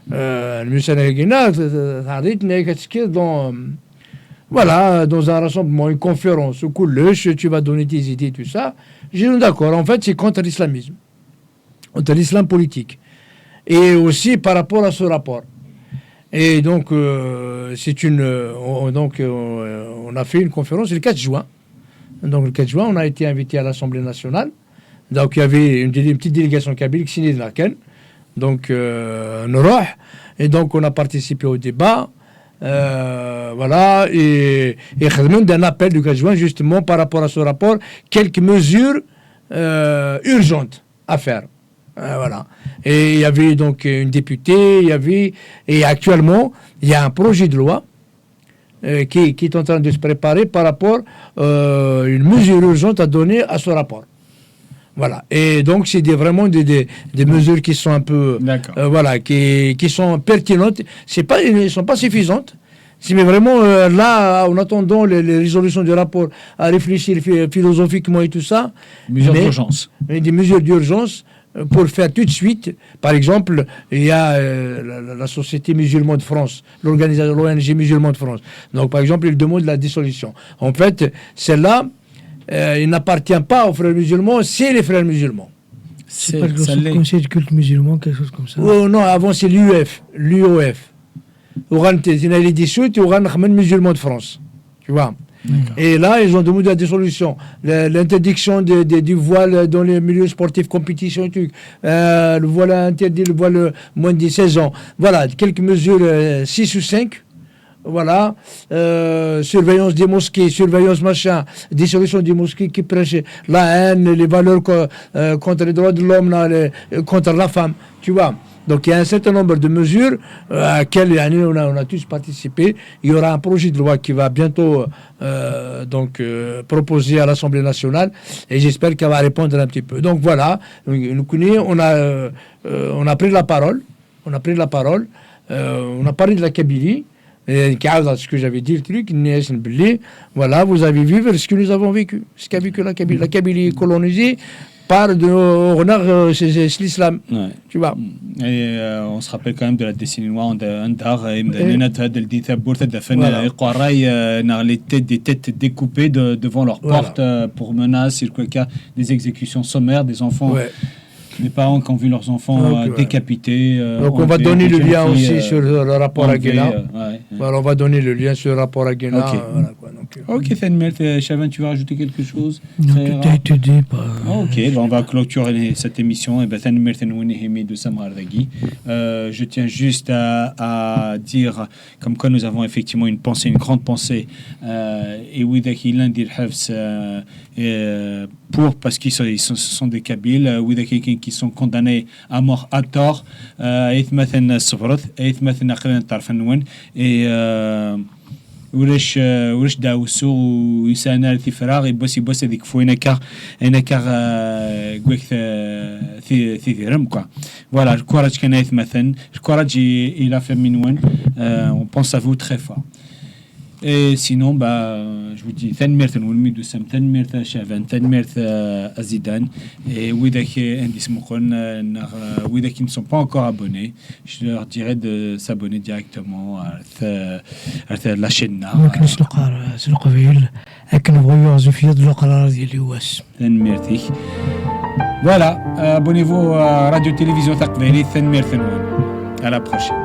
Speaker 2: le monsieur Guéna, dans un rassemblement, une conférence, au Couleche, tu vas donner tes idées, tout ça. J'ai dit d'accord, en fait, c'est contre l'islamisme, contre l'islam politique. Et aussi par rapport à ce rapport. Et donc, on a fait une conférence le 4 juin. Donc, le 4 juin, on a été invité à l'Assemblée nationale. Donc, il y avait une petite délégation kabyle qui signait de la Ken. Donc, et donc, on a participé au débat. Voilà. Et d'un appel du 4 juin, justement, par rapport à ce rapport, quelques mesures urgentes à faire. Voilà. Et il y avait donc une députée, et actuellement, il y a un projet de loi qui est en train de se préparer par rapport à une mesure urgente à donner à ce rapport. Voilà. Et donc, c'est vraiment des mesures qui sont un peu... voilà, qui sont pertinentes. Elles ne sont pas suffisantes. Mais vraiment, là, en attendant les résolutions du rapport, à réfléchir philosophiquement et tout ça...
Speaker 1: d'urgence.
Speaker 2: Des mesures d'urgence pour faire tout de suite. Par exemple, il y a la Société musulmane de France, l'organisation, l'ONG musulmane de France. Donc, par exemple, il demande la dissolution. En fait, celle-là, il n'appartient pas aux frères musulmans, c'est les frères musulmans.
Speaker 3: C'est pas le conseil de culte musulman, quelque chose comme ça.
Speaker 2: Oh, non, avant c'est l'UOF. Il a les dissous, il y aura un musulman de France. Tu vois. Et là, ils ont demandé la dissolution, l'interdiction du voile dans les milieux sportifs, compétition, le voile interdit, le voile moins de 16 ans. Voilà, quelques mesures, 6 ou 5, voilà, surveillance des mosquées, surveillance machin, dissolution des mosquées qui prêchent la haine, les valeurs contre les droits de l'homme, contre la femme, tu vois. Donc il y a un certain nombre de mesures à laquelle on a tous participé. Il y aura un projet de loi qui va bientôt proposer à l'Assemblée nationale et j'espère qu'elle va répondre un petit peu. Donc voilà, on a pris la parole, on a parlé de la Kabylie. Ce que j'avais dit, le truc, voilà, vous avez vu ce que nous avons vécu, ce qu'a vécu la Kabylie. La Kabylie colonisée par c'est l'islam,
Speaker 1: ouais.
Speaker 2: Tu vois.
Speaker 1: Et on se rappelle quand même de la décennie noire les têtes découpées devant leurs portes pour menaces, des exécutions sommaires des enfants.
Speaker 2: Ouais.
Speaker 1: Les parents qui ont vu leurs enfants décapités.
Speaker 2: Donc on va donner le lien aussi sur le rapport à Guéna. Voilà, on va donner le lien sur le rapport à Guéna.
Speaker 1: Okay.
Speaker 2: Voilà, quoi,
Speaker 1: ok, Chavan, tu veux rajouter quelque chose?
Speaker 3: Non, tout a été dit.
Speaker 1: Ok, on va clôturer cette émission. Je tiens juste à dire comme quoi nous avons effectivement une grande pensée. Et oui, parce qu'ils sont des Kabyles, qui sont condamnés à mort à tort. Et وليش داوسو ويسانا في فراغ يبوس هذيك فوينكا قويك في رمكوا voilà الكوراج كان مثلا الكوراج il a fait من on pense à vous très fort. Et sinon, je vous dis, Tanmirth Nulmidoussam, Tanmirth Chavan, Tanmirth Azidan, et Ouida qui ne sont pas encore abonnés, je leur dirais de s'abonner directement à la chaîne. Voilà, abonnez-vous à Radio Télévision Taqveli, Tanmirth Nul. À la prochaine.